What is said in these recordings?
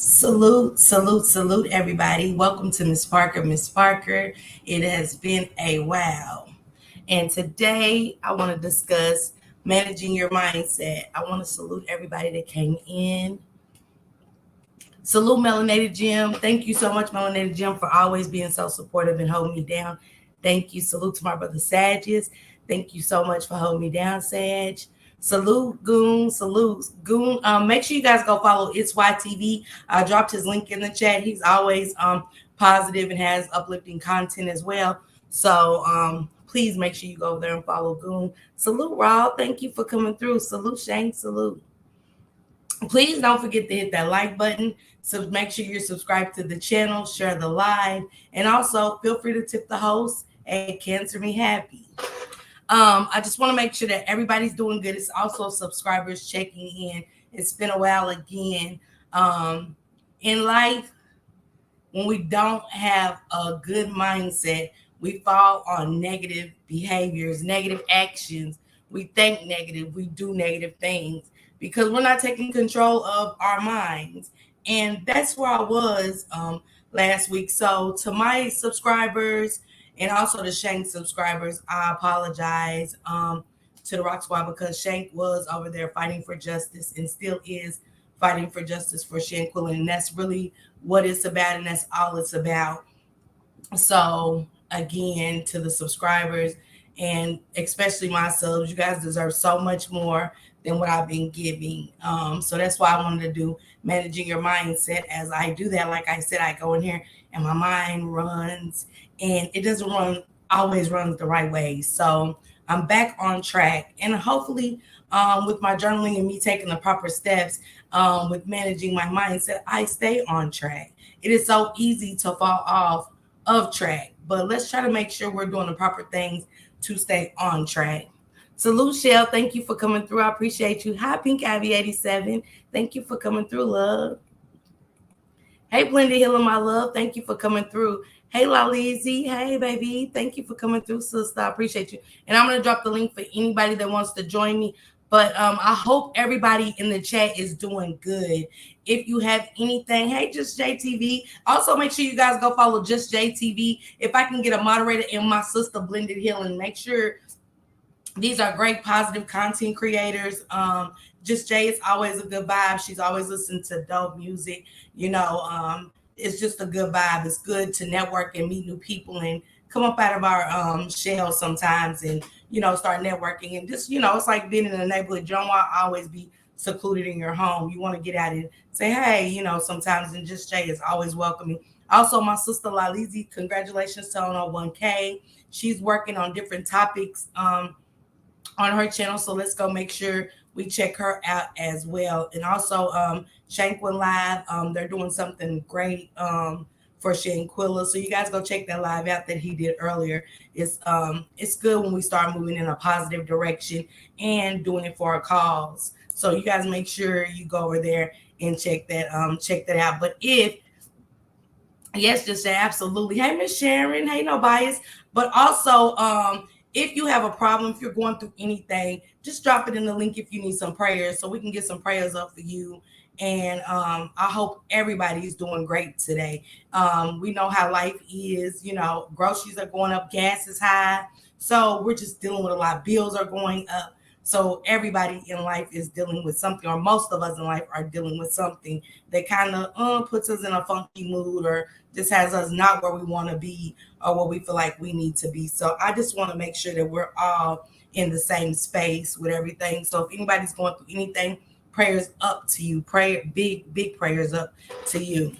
Salute, salute, salute, everybody. Welcome to Miss Parker. Miss Parker, it has been a while. And today I want to discuss managing your mindset. I want to salute everybody that came in. Salute Melanated Jim. Thank you so much, Melanated Jim, for always being so supportive and holding me down. Thank you. Salute to my brother Sages. Thank you so much for holding me down, Sag. Salute Goon. Salute Goon. Make sure you guys go follow It's YTV. I dropped his link in the chat. He's always positive and has uplifting content as well. So please make sure you go over there and follow Goon. Salute Raw. Thank you for coming through. Salute Shane. Salute. Please don't forget to hit that like button. So make sure you're subscribed to the channel, share the live, and also feel free to tip the host at Cancer Me Happy. I just want to make sure that everybody's doing good. It's also subscribers checking in. It's been a while again. In life, when we don't have a good mindset, we fall on negative behaviors, negative actions. We think negative, we do negative things because we're not taking control of our minds. And that's where I was last week. So, to my subscribers and also the Shank subscribers, I apologize to the Rock Squad because Shank was over there fighting for justice and still is fighting for justice for Shanquilla. And that's really what it's about, and that's all it's about. So again, to the subscribers and especially my subs, you guys deserve so much more than what I've been giving. So that's why I wanted to do managing your mindset. As I do that, like I said, I go in here and my mind runs, and it doesn't run always runs the right way. So I'm back on track, and hopefully, with my journaling and me taking the proper steps, with managing my mindset, I stay on track. It is so easy to fall off of track, but let's try to make sure we're doing the proper things to stay on track. Salute, Shell. Thank you for coming through. I appreciate you. Hi, Pink Ivy 87. Thank you for coming through, love. Hey, Blended Healing, my love. Thank you for coming through. Hey, Lalizi. Hey, baby. Thank you for coming through, sister. I appreciate you. And I'm going to drop the link for anybody that wants to join me. But I hope everybody in the chat is doing good. If you have anything, hey, Just JTV. Also, make sure you guys go follow Just JTV. If I can get a moderator and my sister Blended Healing, make sure these are great positive content creators. Just Jay is always a good vibe. She's always listening to dope music. It's just a good vibe. It's good to network and meet new people and come up out of our shell sometimes and start networking and just it's like being in the neighborhood. You don't want to always be secluded in your home. You want to get out and say hey, sometimes. And Just Jay is always welcoming. Also, my sister Lalizi, congratulations to on 1K. She's working on different topics on her channel. So let's go make sure we check her out as well. And also Shanquin Live, they're doing something great for Shanquilla. So you guys go check that live out that he did earlier. It's good when we start moving in a positive direction and doing it for our cause. So you guys make sure you go over there and check that out. But yes, just say absolutely. Hey, Miss Sharon. Hey, no bias. But also, if you have a problem, if you're going through anything, just drop it in the link if you need some prayers so we can get some prayers up for you. And I hope everybody's doing great today. We know how life is. Groceries are going up, gas is high. So we're just dealing with a lot. Bills are going up. So everybody in life is dealing with something, or most of us in life are dealing with something that kind of puts us in a funky mood or just has us not where we want to be or what we feel like we need to be. So I just want to make sure that we're all in the same space with everything. So if anybody's going through anything, prayers up to you. Prayer, big prayers up to you.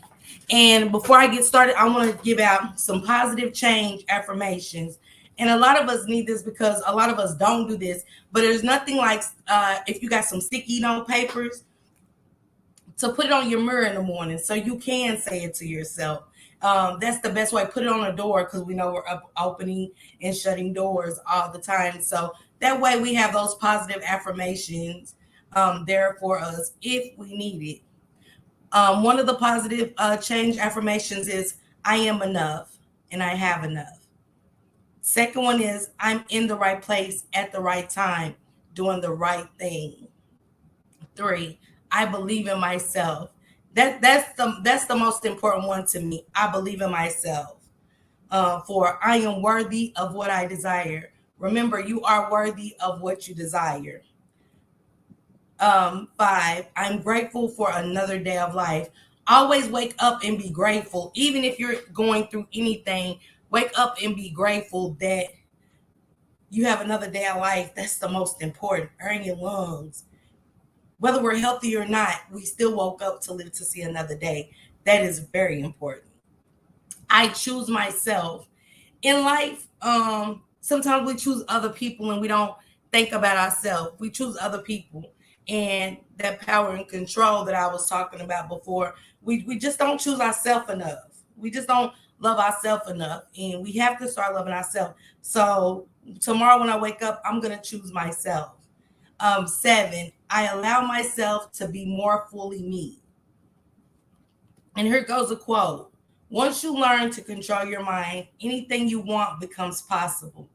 And before I get started, I want to give out some positive change affirmations. And a lot of us need this because a lot of us don't do this. But there's nothing like if you got some sticky note papers to put it on your mirror in the morning so you can say it to yourself. That's the best way. Put it on a door because we know we're opening and shutting doors all the time. So that way we have those positive affirmations there for us if we need it. One of the positive change affirmations is I am enough and I have enough. Second one is I'm in the right place at the right time, doing the right thing. 3, I believe in myself. That's the most important one to me. I believe in myself. For I am worthy of what I desire. Remember, you are worthy of what you desire. Five, I'm grateful for another day of life. Always wake up and be grateful. Even if you're going through anything, wake up and be grateful that you have another day of life. That's the most important. Earn your lungs. Whether we're healthy or not, we still woke up to live to see another day. That is very important. I choose myself. In life, sometimes we choose other people and we don't think about ourselves. We choose other people. And that power and control that I was talking about before, we just don't choose ourselves enough. We just don't love ourselves enough. And we have to start loving ourselves. So tomorrow when I wake up, I'm gonna choose myself. Seven, I allow myself to be more fully me. And here goes a quote. Once you learn to control your mind, anything you want becomes possible.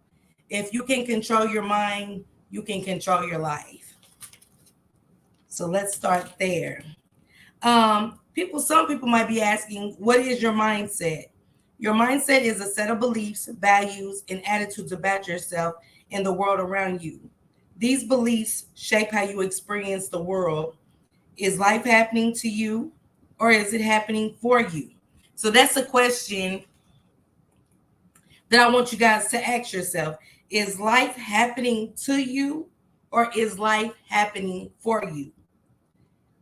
If you can control your mind, you can control your life. So let's start there. Some people might be asking, what is your mindset? Your mindset is a set of beliefs, values, and attitudes about yourself and the world around you. These beliefs shape how you experience the world. Is life happening to you or is it happening for you? So that's a question that I want you guys to ask yourself. Is life happening to you or is life happening for you?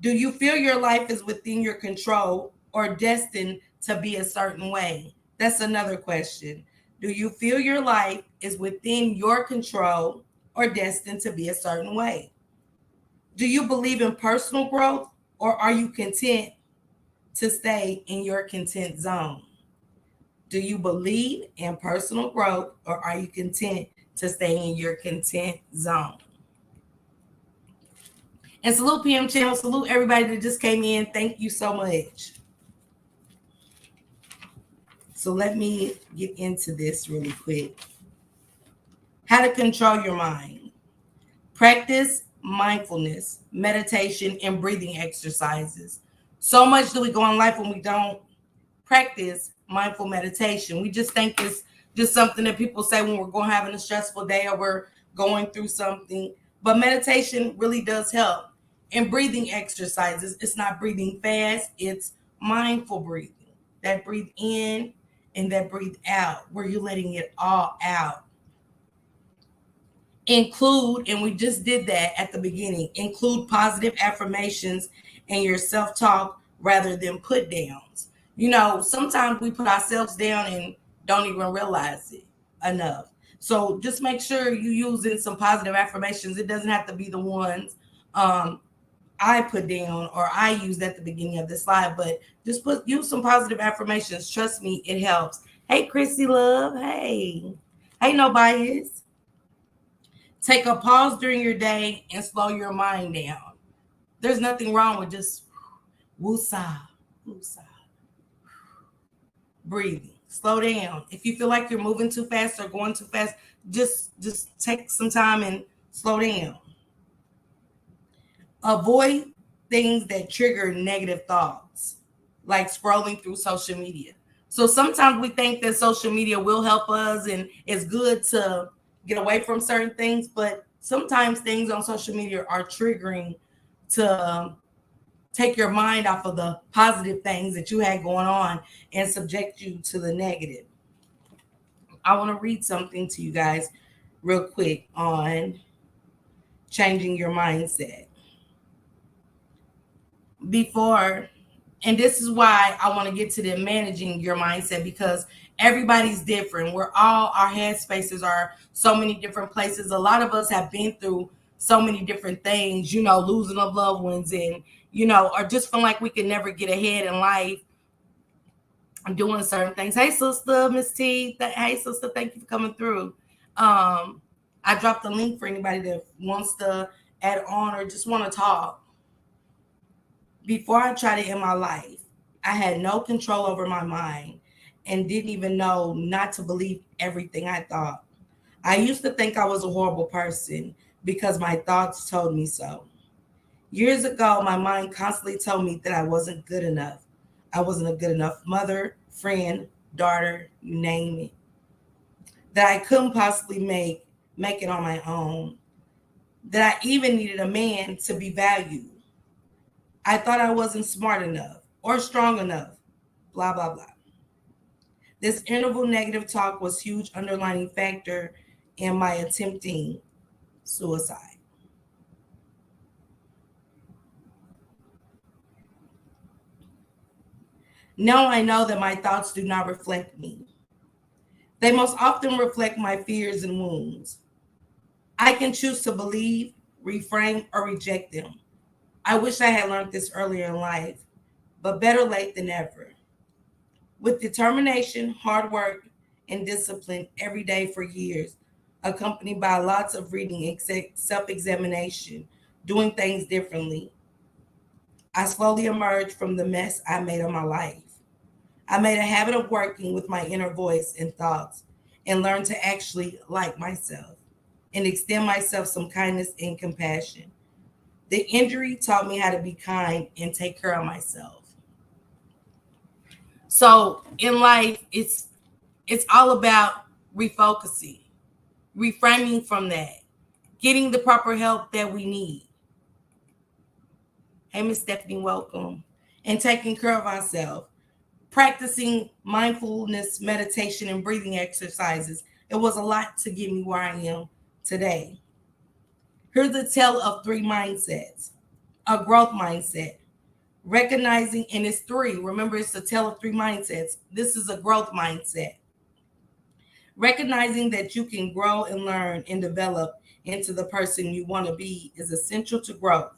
Do you feel your life is within your control or destined to be a certain way? That's another question. Do you feel your life is within your control or destined to be a certain way? Do you believe in personal growth or are you content to stay in your content zone? Do you believe in personal growth or are you content to stay in your content zone? And salute PM channel, salute everybody that just came in. Thank you so much. So let me get into this really quick. How to control your mind. Practice mindfulness, meditation, and breathing exercises. So much do we go in life when we don't practice mindful meditation. We just think it's just something that people say when we're going having a stressful day or we're going through something. But meditation really does help. And breathing exercises, it's not breathing fast, it's mindful breathing. That breathe in and that breathe out, where you're letting it all out. Include, and we just did that at the beginning, include positive affirmations in your self-talk rather than put downs. Sometimes we put ourselves down and don't even realize it enough. So just make sure you using some positive affirmations. It doesn't have to be the ones I put down or I used at the beginning of the slide, but just use some positive affirmations. Trust me, it helps. Hey, Chrissy Love. Hey, no bias. Take a pause during your day and slow your mind down. There's nothing wrong with just woosah, woosah, breathing. Slow down. If you feel like you're moving too fast or going too fast, just take some time and slow down. Avoid things that trigger negative thoughts, like scrolling through social media. So sometimes we think that social media will help us and it's good to get away from certain things, but sometimes things on social media are triggering to take your mind off of the positive things that you had going on and subject you to the negative. I want to read something to you guys real quick on changing your mindset. Before, and this is why I want to get to the managing your mindset, because everybody's different. Our headspaces are so many different places. A lot of us have been through so many different things, losing of loved ones and, or just feeling like we can never get ahead in life and doing certain things. Hey, sister, Miss T. Hey, sister, thank you for coming through. I dropped the link for anybody that wants to add on or just want to talk. Before I tried it in my life, I had no control over my mind and didn't even know not to believe everything I thought. I used to think I was a horrible person because my thoughts told me so. Years ago, my mind constantly told me that I wasn't good enough. I wasn't a good enough mother, friend, daughter, you name it. That I couldn't possibly make it on my own. That I even needed a man to be valued. I thought I wasn't smart enough or strong enough. Blah blah blah. This interval negative talk was huge underlining factor in my attempting suicide. Now I know that my thoughts do not reflect me. They most often reflect my fears and wounds. I can choose to believe, reframe, or reject them. I wish I had learned this earlier in life, but better late than never. With determination, hard work, and discipline every day for years, accompanied by lots of reading, self examination, doing things differently, I slowly emerged from the mess I made of my life. I made a habit of working with my inner voice and thoughts and learned to actually like myself and extend myself some kindness and compassion. The injury taught me how to be kind and take care of myself. So in life, it's all about refocusing, reframing from that, getting the proper help that we need. Hey, Miss Stephanie, welcome. And taking care of ourselves, practicing mindfulness, meditation, and breathing exercises. It was a lot to get me where I am today. Here's the tale of three mindsets: a growth mindset, recognizing, and it's three. Remember, it's a tale of three mindsets. This is a growth mindset. Recognizing that you can grow and learn and develop into the person you want to be is essential to growth.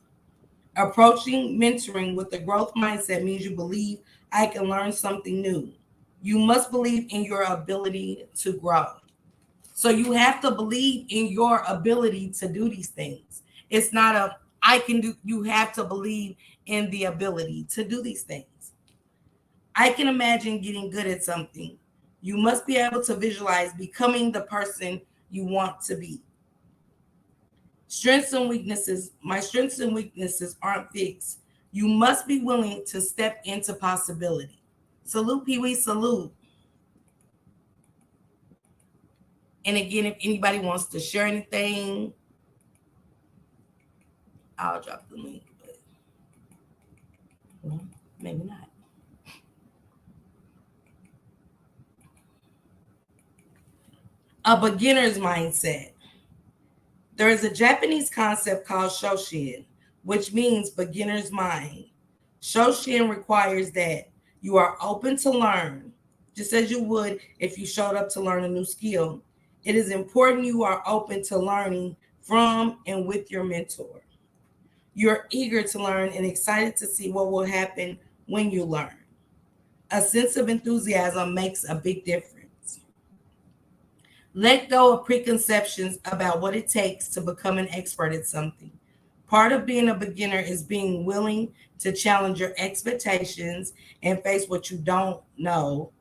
Approaching mentoring with a growth mindset means you believe I can learn something new. You must believe in your ability to grow. So you have to believe in your ability to do these things. It's not a I can do, you have to believe in the ability to do these things. I can imagine getting good at something. You must be able to visualize becoming the person you want to be. Strengths and weaknesses. My strengths and weaknesses aren't fixed. You must be willing to step into possibility. Salute, Pee Wee, salute. And again, if anybody wants to share anything, I'll drop the link, but well, maybe not. A beginner's mindset. There is a Japanese concept called Shoshin, which means beginner's mind. Shoshin requires that you are open to learn, just as you would if you showed up to learn a new skill. It is important you are open to learning from and with your mentor. You're eager to learn and excited to see what will happen when you learn. A sense of enthusiasm makes a big difference. Let go of preconceptions about what it takes to become an expert at something. Part of being a beginner is being willing to challenge your expectations and face what you don't know.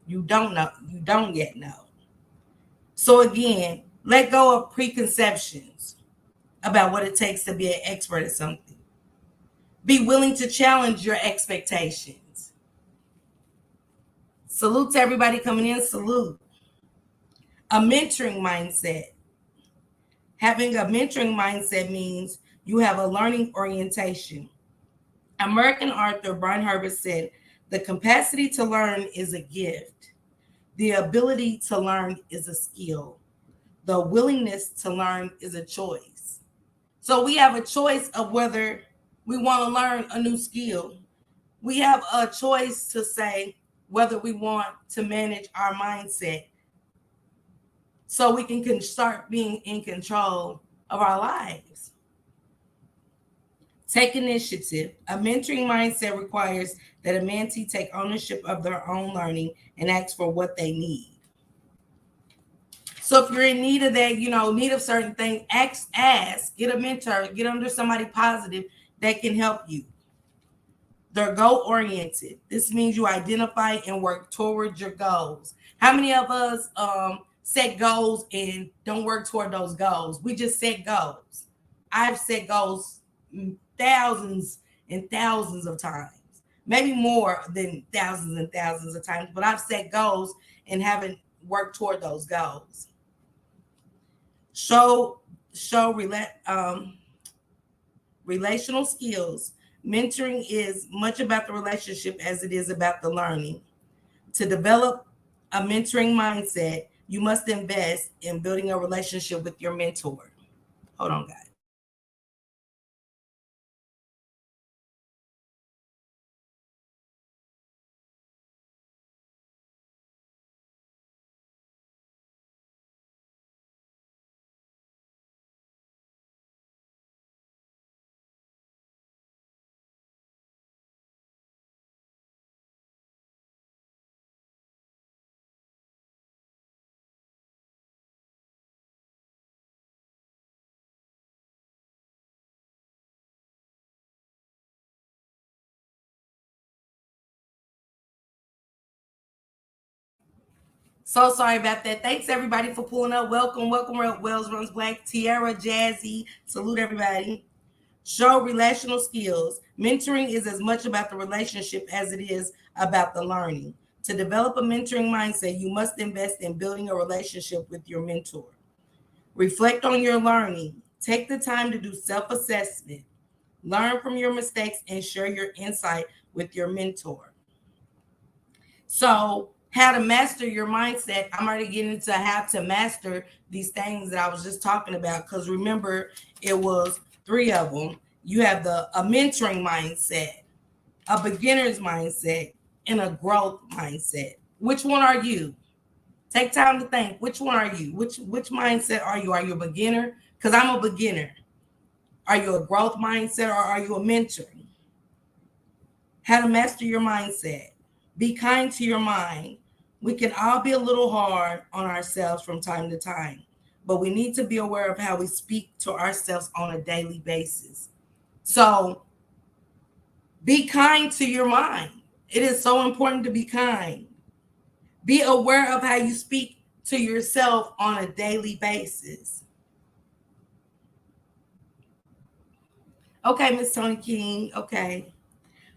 You don't yet know. So, again, let go of preconceptions about what it takes to be an expert at something. Be willing to challenge your expectations. Salute to everybody coming in. Salute. A mentoring mindset. Having a mentoring mindset means you have a learning orientation. American author Brian Herbert said, the capacity to learn is a gift. The ability to learn is a skill. The willingness to learn is a choice. So we have a choice of whether we want to learn a new skill. We have a choice to say whether we want to manage our mindset so we can start being in control of our lives. Take initiative. A mentoring mindset requires that a mentee take ownership of their own learning and ask for what they need. So if you're in need of that, need of certain things, ask, get a mentor, get under somebody positive that can help you. They're goal oriented. This means you identify and work towards your goals. How many of us set goals and don't work toward those goals? We just set goals. I've set goals thousands and thousands of times, maybe more than thousands and thousands of times, but I've set goals and haven't worked toward those goals. Show relational skills. Mentoring is much about the relationship as it is about the learning. To develop a mentoring mindset, you must invest in building a relationship with your mentor. Hold on, guys. So sorry about that. Thanks everybody for pulling up. Welcome, Wells Runs Black, Tiara, Jazzy. Salute everybody. Show relational skills. Mentoring is as much about the relationship as it is about the learning. To develop a mentoring mindset, you must invest in building a relationship with your mentor. Reflect on your learning. Take the time to do self-assessment. Learn from your mistakes and share your insight with your mentor. So, how to master your mindset. I'm already getting into how to master these things that I was just talking about. Because remember, it was 3 of them. You have a mentoring mindset, a beginner's mindset, and a growth mindset. Which one are you? Take time to think. Which one are you? Which mindset are you? Are you a beginner? Because I'm a beginner. Are you a growth mindset or are you a mentor? How to master your mindset. Be kind to your mind. We can all be a little hard on ourselves from time to time, but we need to be aware of how we speak to ourselves on a daily basis. So be kind to your mind. It is so important to be kind. Be aware of how you speak to yourself on a daily basis. Okay, Miss Tony King. Okay.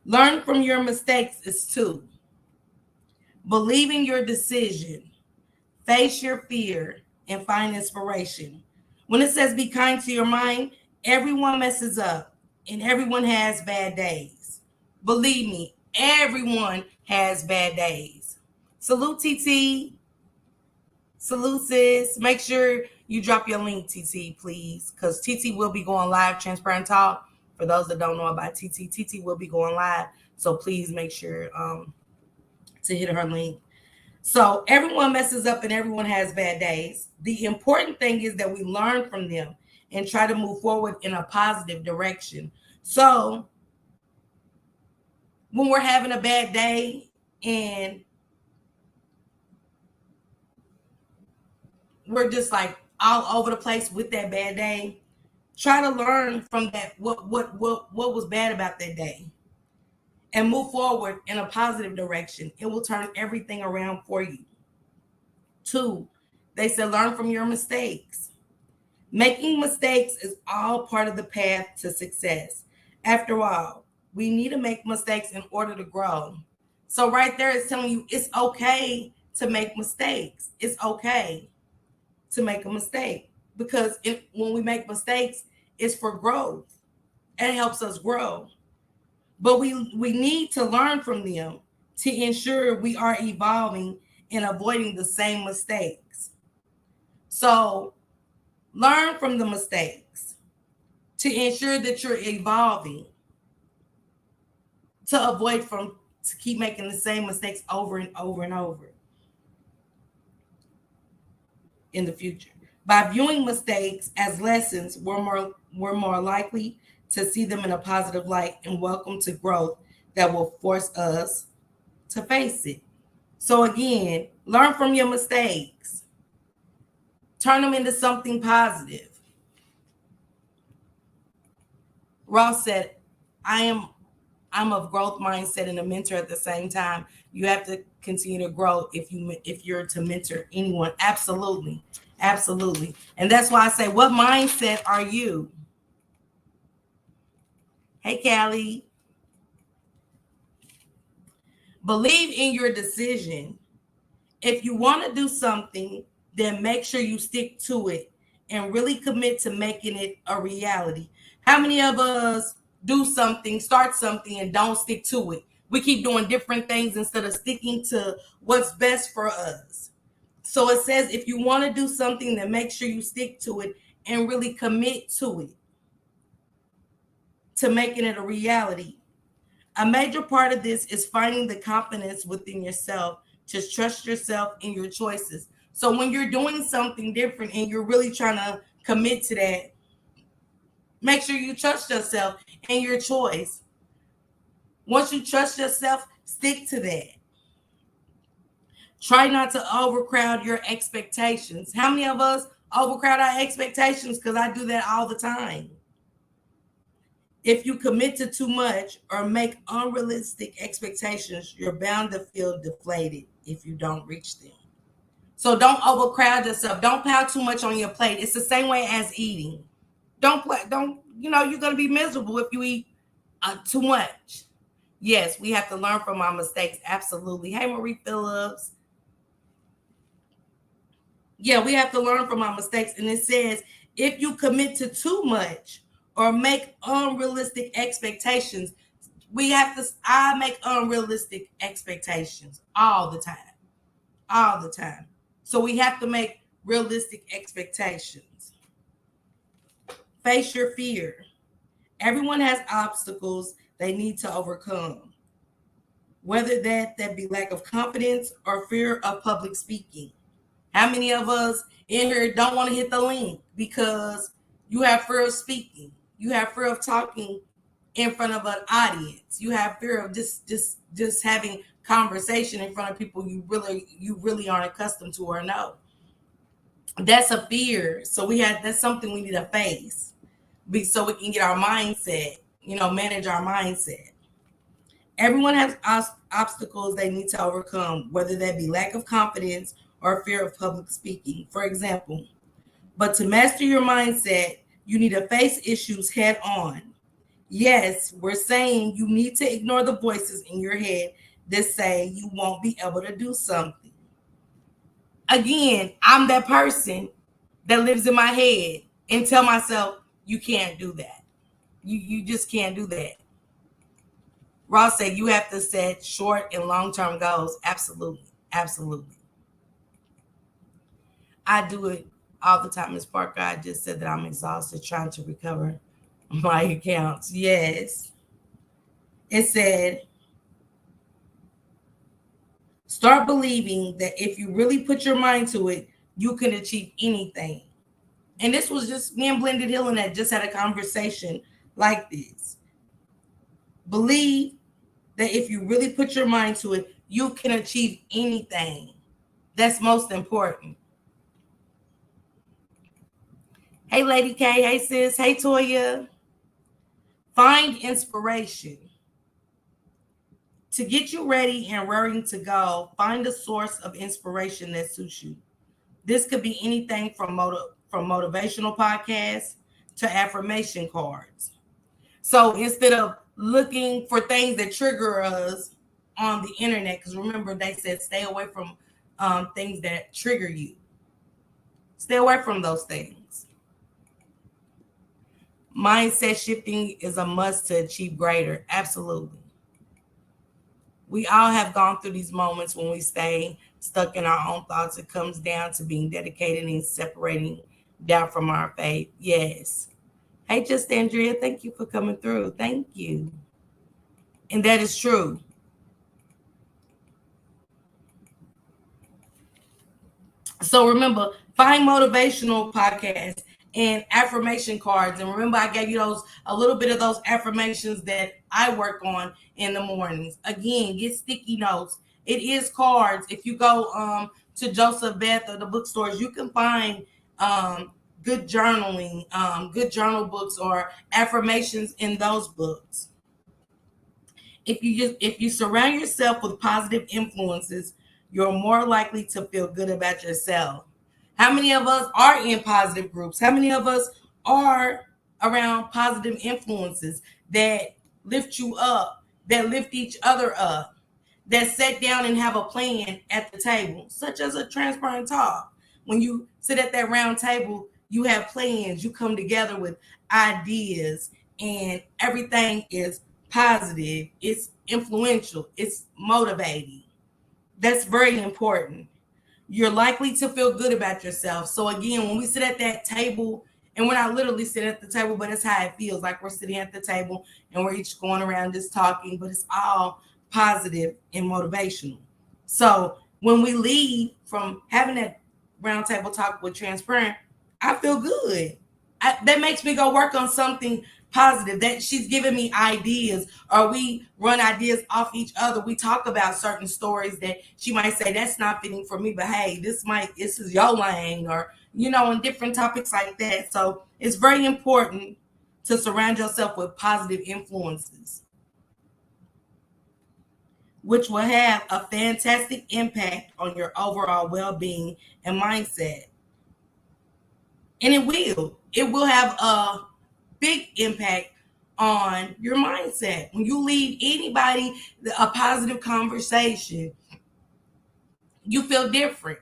Learn from your mistakes is 2. Believe in your decision. Face your fear and find inspiration. When it says be kind to your mind, everyone messes up and everyone has bad days. Believe me, everyone has bad days. Salute TT. Salute sis. Make sure you drop your link, TT, please, because TT will be going live, Transparent Talk. For those that don't know about TT, TT will be going live. So please make sure to hit her link. So everyone messes up and everyone has bad days. The important thing is that we learn from them and try to move forward in a positive direction. So when we're having a bad day and we're just like all over the place with that bad day, try to learn from that what was bad about that day and move forward in a positive direction. It will turn everything around for you. 2, they said learn from your mistakes. Making mistakes is all part of the path to success. After all, we need to make mistakes in order to grow. So right there it's telling you it's okay to make mistakes. It's okay to make a mistake because when we make mistakes, it's for growth. It helps us grow. But we need to learn from them to ensure we are evolving and avoiding the same mistakes. So learn from the mistakes to ensure that you're evolving, to keep making the same mistakes over and over and over in the future. By viewing mistakes as lessons, we're more likely to see them in a positive light and welcome to growth that will force us to face it. So again, learn from your mistakes. Turn them into something positive. Ross said, I'm of growth mindset and a mentor at the same time. You have to continue to grow if you're to mentor anyone. Absolutely. Absolutely. And that's why I say, what mindset are you? Hey, Callie. Believe in your decision. If you want to do something, then make sure you stick to it and really commit to making it a reality. How many of us do something, start something, and don't stick to it? We keep doing different things instead of sticking to what's best for us. So it says if you want to do something, then make sure you stick to it and really commit to it, to making it a reality. A major part of this is finding the confidence within yourself to trust yourself in your choices. So when you're doing something different and you're really trying to commit to that, make sure you trust yourself and your choice. Once you trust yourself, stick to that. Try not to overcrowd your expectations. How many of us overcrowd our expectations? Because I do that all the time. If you commit to too much or make unrealistic expectations, you're bound to feel deflated if you don't reach them. So don't overcrowd yourself. Don't pile too much on your plate. It's the same way as eating. Don't, you're going to be miserable if you eat too much. Yes, we have to learn from our mistakes. Absolutely. Hey, Marie Phillips. Yeah, we have to learn from our mistakes. And it says, if you commit to too much or make unrealistic expectations, I make unrealistic expectations all the time. All the time. So we have to make realistic expectations. Face your fear. Everyone has obstacles they need to overcome, whether that be lack of confidence or fear of public speaking. How many of us in here don't want to hit the link because you have fear of speaking? You have fear of talking in front of an audience. You have fear of just having conversation in front of people you really aren't accustomed to or know. That's a fear. So that's something we need to face, so we can get our mindset, manage our mindset. Everyone has obstacles they need to overcome, whether that be lack of confidence or fear of public speaking, for example. But to master your mindset, you need to face issues head on. Yes, we're saying you need to ignore the voices in your head that say you won't be able to do something. Again, I'm that person that lives in my head and tell myself, you can't do that. You just can't do that. Ross said you have to set short and long-term goals. Absolutely. Absolutely. I do it all the time. Ms. Parker, I just said that I'm exhausted trying to recover my accounts. Yes. It said, start believing that if you really put your mind to it, you can achieve anything. And this was just me and Blended Healing that just had a conversation like this. Believe that if you really put your mind to it, you can achieve anything. That's most important. Hey, Lady K. Hey, sis. Hey, Toya. Find inspiration. To get you ready and raring to go, find a source of inspiration that suits you. This could be anything from motivational podcasts to affirmation cards. So instead of looking for things that trigger us on the internet, because remember they said stay away from things that trigger you. Stay away from those things. Mindset shifting is a must to achieve greater. Absolutely. We all have gone through these moments when we stay stuck in our own thoughts. It comes down to being dedicated and separating down from our faith. Yes. Hey, just Andrea, thank you for coming through. Thank you. And that is true. So remember, find motivational podcasts and affirmation cards. And remember, I gave you a little bit of those affirmations that I work on in the mornings. Again, get sticky notes. It is cards. If you go to Joseph Beth or the bookstores, you can find good journaling, good journal books or affirmations in those books. If you surround yourself with positive influences, you're more likely to feel good about yourself. How many of us are in positive groups? How many of us are around positive influences that lift you up, that lift each other up, that sit down and have a plan at the table, such as a transparent talk. When you sit at that round table, you have plans, you come together with ideas, and everything is positive, it's influential, it's motivating. That's very important. You're likely to feel good about yourself. So again, when we sit at that table, and we're not literally sitting at the table, but it's how it feels like we're sitting at the table and we're each going around just talking, but it's all positive and motivational. So when we leave from having that round table talk with Transparent, I feel good. That makes me go work on something positive, that she's giving me ideas, or we run ideas off each other. We talk about certain stories that she might say that's not fitting for me, but hey, this is your lane, or on different topics like that. So it's very important to surround yourself with positive influences, which will have a fantastic impact on your overall well-being and mindset. And it will have a big impact on your mindset. When you leave anybody a positive conversation, you feel different.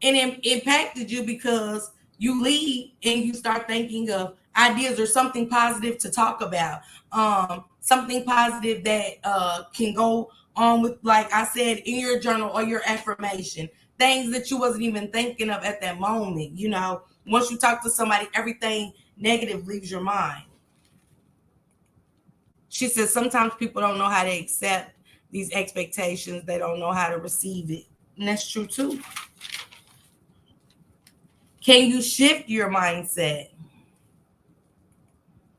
And it impacted you because you leave and you start thinking of ideas or something positive to talk about. Something positive that can go on with, like I said, in your journal or your affirmation. Things that you wasn't even thinking of at that moment. Once you talk to somebody, everything negative leaves your mind. She says sometimes people don't know how to accept these expectations. They don't know how to receive it. And that's true too. Can you shift your mindset?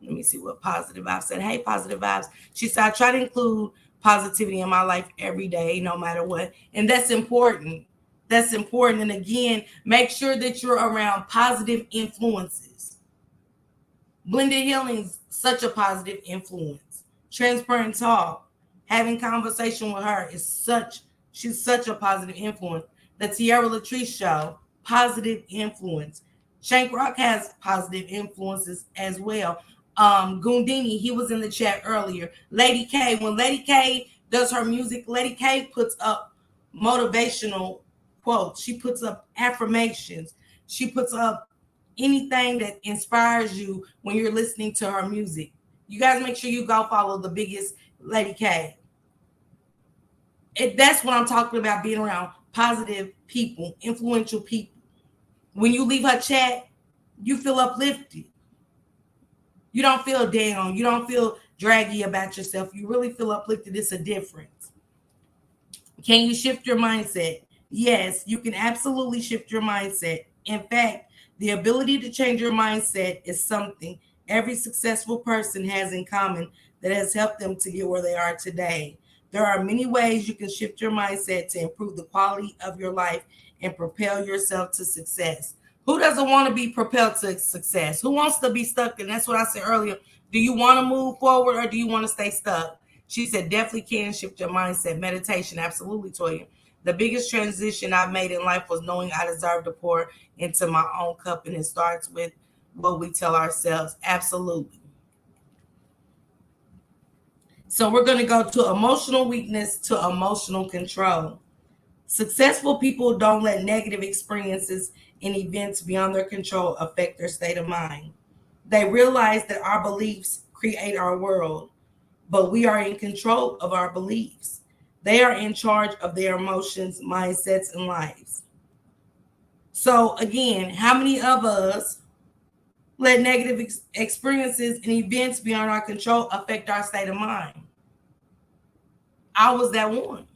Let me see what Positive Vibes said. Hey, Positive Vibes. She said, I try to include positivity in my life every day, no matter what. And that's important. That's important. And again, make sure that you're around positive influences. Blended Healing's such a positive influence. Transparent Talk, having conversation with her she's such a positive influence. The Tiara Latrice Show, positive influence. Shank Rock has positive influences as well. Gundini, he was in the chat earlier. Lady K, when Lady K does her music, Lady K puts up motivational quotes. She puts up affirmations. She puts up anything that inspires you when you're listening to her music. You guys make sure you go follow the biggest Lady K. That's what I'm talking about, being around positive people, influential people. When you leave her chat, you feel uplifted. You don't feel down. You don't feel draggy about yourself. You really feel uplifted. It's a difference. Can you shift your mindset? Yes, you can absolutely shift your mindset. In fact, the ability to change your mindset is something every successful person has in common that has helped them to get where they are today. There are many ways you can shift your mindset to improve the quality of your life and propel yourself to success. Who doesn't want to be propelled to success? Who wants to be stuck? And that's what I said earlier. Do you want to move forward or do you want to stay stuck? She said, definitely can shift your mindset. Meditation, absolutely, Toya. The biggest transition I've made in life was knowing I deserve to pour into my own cup, and it starts with what we tell ourselves. Absolutely. So we're going to go to emotional weakness to emotional control. Successful people don't let negative experiences and events beyond their control affect their state of mind. They realize that our beliefs create our world, but we are in control of our beliefs. They are in charge of their emotions, mindsets, and lives. So again, how many of us let negative experiences and events beyond our control affect our state of mind? I was that one.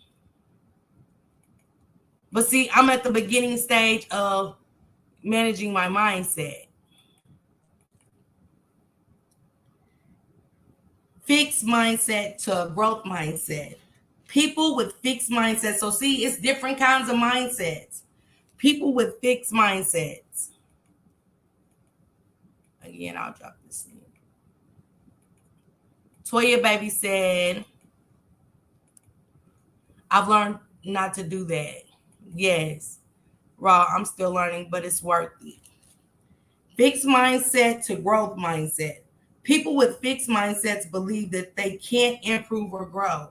But see, I'm at the beginning stage of managing my mindset. Fixed mindset to a growth mindset. People with fixed mindsets. So see, it's different kinds of mindsets. People with fixed mindsets. Again, I'll drop this in. Toya Baby said, I've learned not to do that. Yes. Raw, I'm still learning, but it's worth it. Fixed mindset to growth mindset. People with fixed mindsets believe that they can't improve or grow,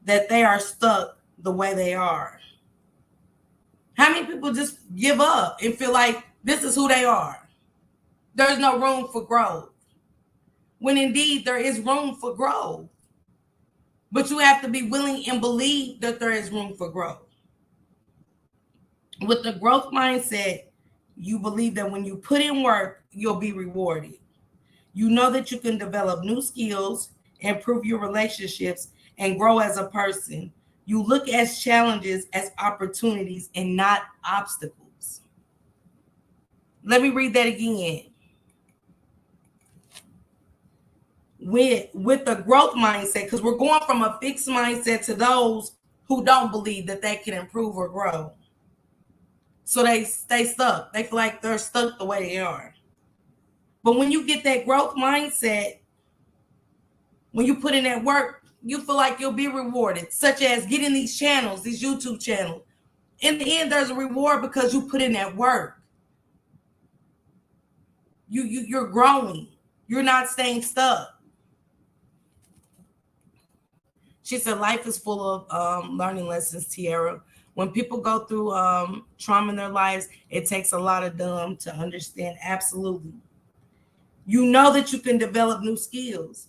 that they are stuck the way they are. How many people just give up and feel like this is who they are? There's no room for growth. When indeed there is room for growth. But you have to be willing and believe that there is room for growth. With the growth mindset, you believe that when you put in work, you'll be rewarded. You know that you can develop new skills, improve your relationships, and grow as a person. You look at challenges as opportunities and not obstacles. Let me read that again. With the growth mindset, because we're going from a fixed mindset to those who don't believe that they can improve or grow. So they stay stuck. They feel like they're stuck the way they are. But when you get that growth mindset, when you put in that work, you feel like you'll be rewarded, such as getting these channels, these YouTube channels. In the end, there's a reward because you put in that work. You're growing. You're not staying stuck. She said, life is full of learning lessons, Tiara. When people go through trauma in their lives, it takes a lot of them to understand. Absolutely. You know that you can develop new skills.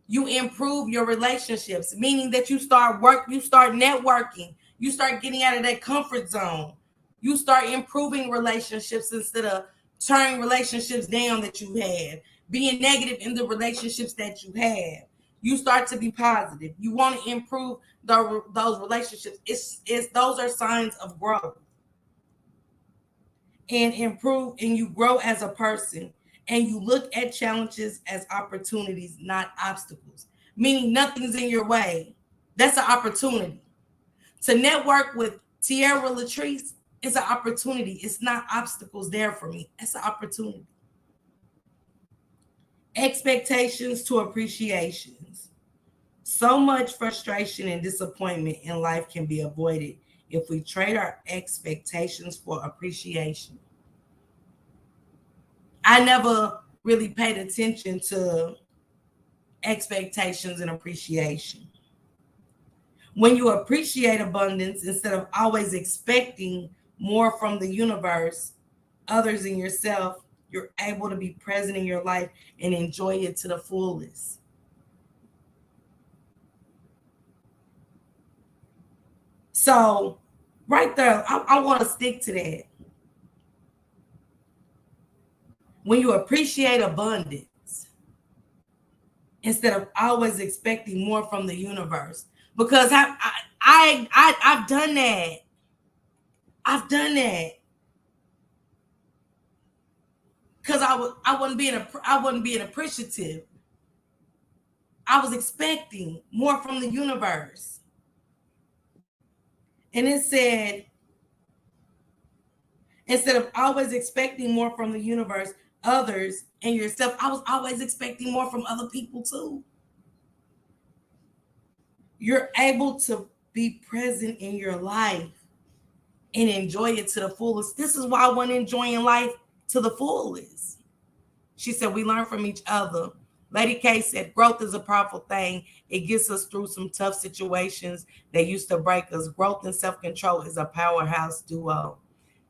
You improve your relationships, meaning that you start networking. You start getting out of that comfort zone. You start improving relationships instead of turning relationships down that you had, being negative in the relationships that you have. You start to be positive. You want to improve those relationships. Those are signs of growth. And improve, and you grow as a person. And you look at challenges as opportunities, not obstacles, meaning nothing's in your way. That's an opportunity. To network with Tiara Latrice is an opportunity. It's not obstacles there for me. It's an opportunity. Expectations to appreciations. So much frustration and disappointment in life can be avoided if we trade our expectations for appreciation. I never really paid attention to expectations and appreciation. When you appreciate abundance instead of always expecting more from the universe, others, and yourself, you're able to be present in your life and enjoy it to the fullest. So, right there, I want to stick to that. When you appreciate abundance instead of always expecting more from the universe, because I've done that. I've done that because I wasn't being appreciative. I was expecting more from the universe, and it said instead of always expecting more from the universe, others, and yourself, I was always expecting more from other people too. You're able to be present in your life and enjoy it to the fullest. This is why I want enjoying life to the fullest. She said, we learn from each other. Lady K said, growth is a powerful thing. It gets us through some tough situations that used to break us. Growth and self-control is a powerhouse duo.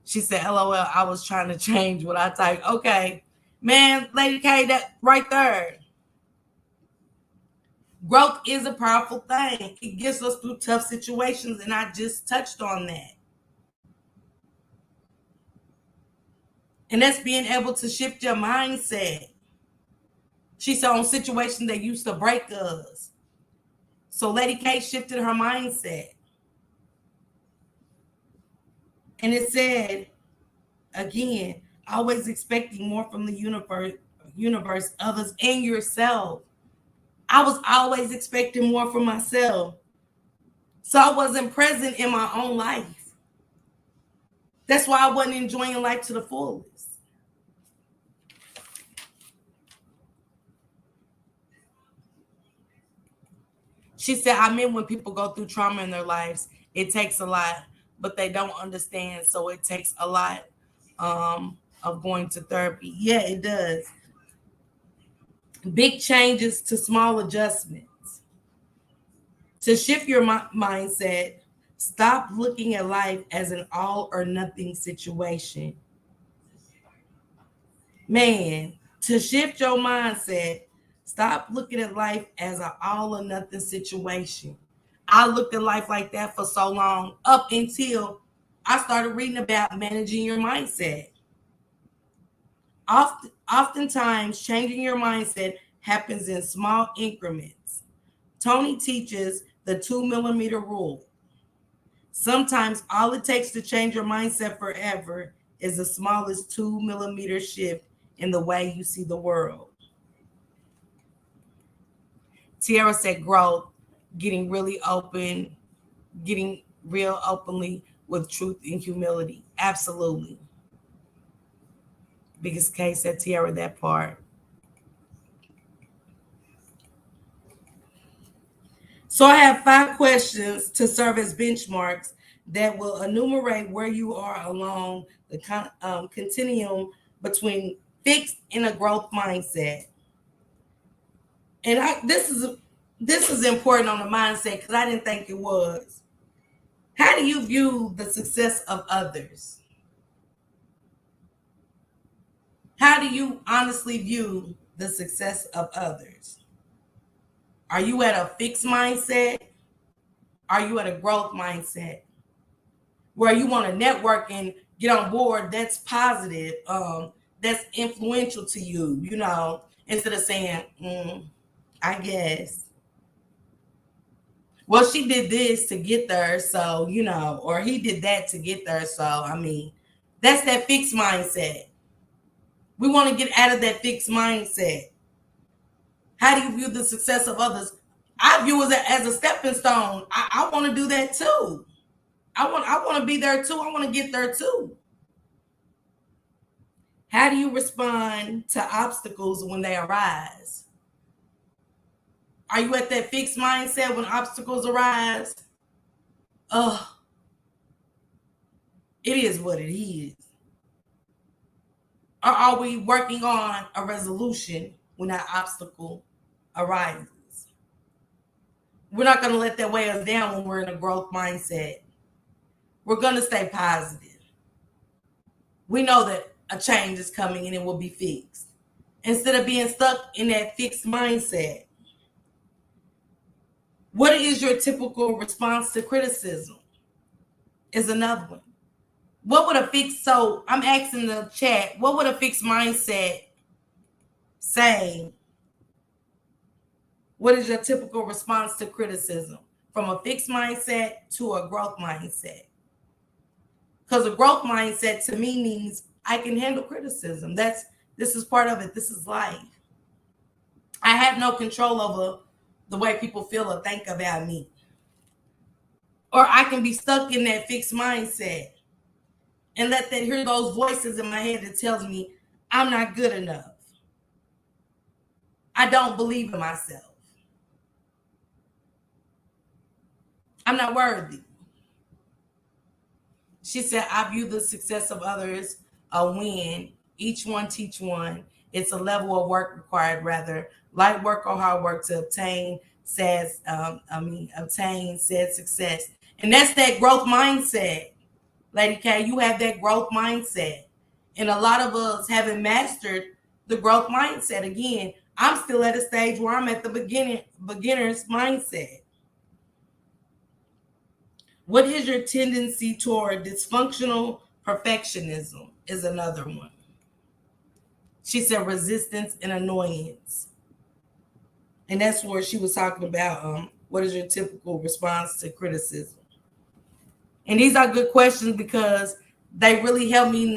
She said, LOL, I was trying to change what I typed. Okay, man, Lady K, that right there. Growth is a powerful thing. It gets us through tough situations, and I just touched on that. And that's being able to shift your mindset. She said on situations that used to break us. So Lady K shifted her mindset. And it said, again, always expecting more from the universe, others, and yourself. I was always expecting more from myself. So I wasn't present in my own life. That's why I wasn't enjoying life to the fullest. She said, I mean, when people go through trauma in their lives, it takes a lot, but they don't understand. So it takes a lot of going to therapy. Yeah, it does. Big changes to small adjustments. To shift your mindset, stop looking at life as an all or nothing situation. Man, to shift your mindset, stop looking at life as an all or nothing situation. I looked at life like that for so long, up until I started reading about managing your mindset. Oftentimes, changing your mindset happens in small increments. Tony teaches the 2 millimeter rule. Sometimes all it takes to change your mindset forever is the smallest 2 millimeter shift in the way you see the world. Tiara said growth, getting really open, getting real openly with truth and humility. Absolutely. Biggest case said Tiara that part. So I have 5 questions to serve as benchmarks that will enumerate where you are along the continuum between fixed and a growth mindset. And this is important on the mindset because I didn't think it was. How do you view the success of others? How do you honestly view the success of others? Are you at a fixed mindset? Are you at a growth mindset? Where you want to network and get on board, that's positive, that's influential to you, instead of saying, I guess. Well, she did this to get there, so, or he did that to get there, so, that's that fixed mindset. We want to get out of that fixed mindset. How do you view the success of others? I view it as a stepping stone. I want to do that too. I want to be there too. I want to get there too. How do you respond to obstacles when they arise? Are you at that fixed mindset when obstacles arise? Oh, it is what it is. Or are we working on a resolution when that obstacle arises? We're not going to let that weigh us down when we're in a growth mindset. We're going to stay positive. We know that a change is coming and it will be fixed. Instead of being stuck in that fixed mindset. What is your typical response to criticism? Is another one. What would a fixed, so I'm asking the chat, what would a fixed mindset say? What is your typical response to criticism? From a fixed mindset to a growth mindset. Because a growth mindset to me means I can handle criticism. This is part of it. This is life. I have no control over the way people feel or think about me. Or I can be stuck in that fixed mindset and hear those voices in my head that tells me I'm not good enough. I don't believe in myself. I'm not worthy. She said, I view the success of others a win. Each one teach one. It's a level of work required, rather light work or hard work to obtain said success. And that's that growth mindset. Lady K, you have that growth mindset. And a lot of us haven't mastered the growth mindset. Again, I'm still at a stage where I'm at the beginner's mindset. What is your tendency toward dysfunctional perfectionism is another one. She said resistance and annoyance. And that's where she was talking about what is your typical response to criticism? And these are good questions because they really helped me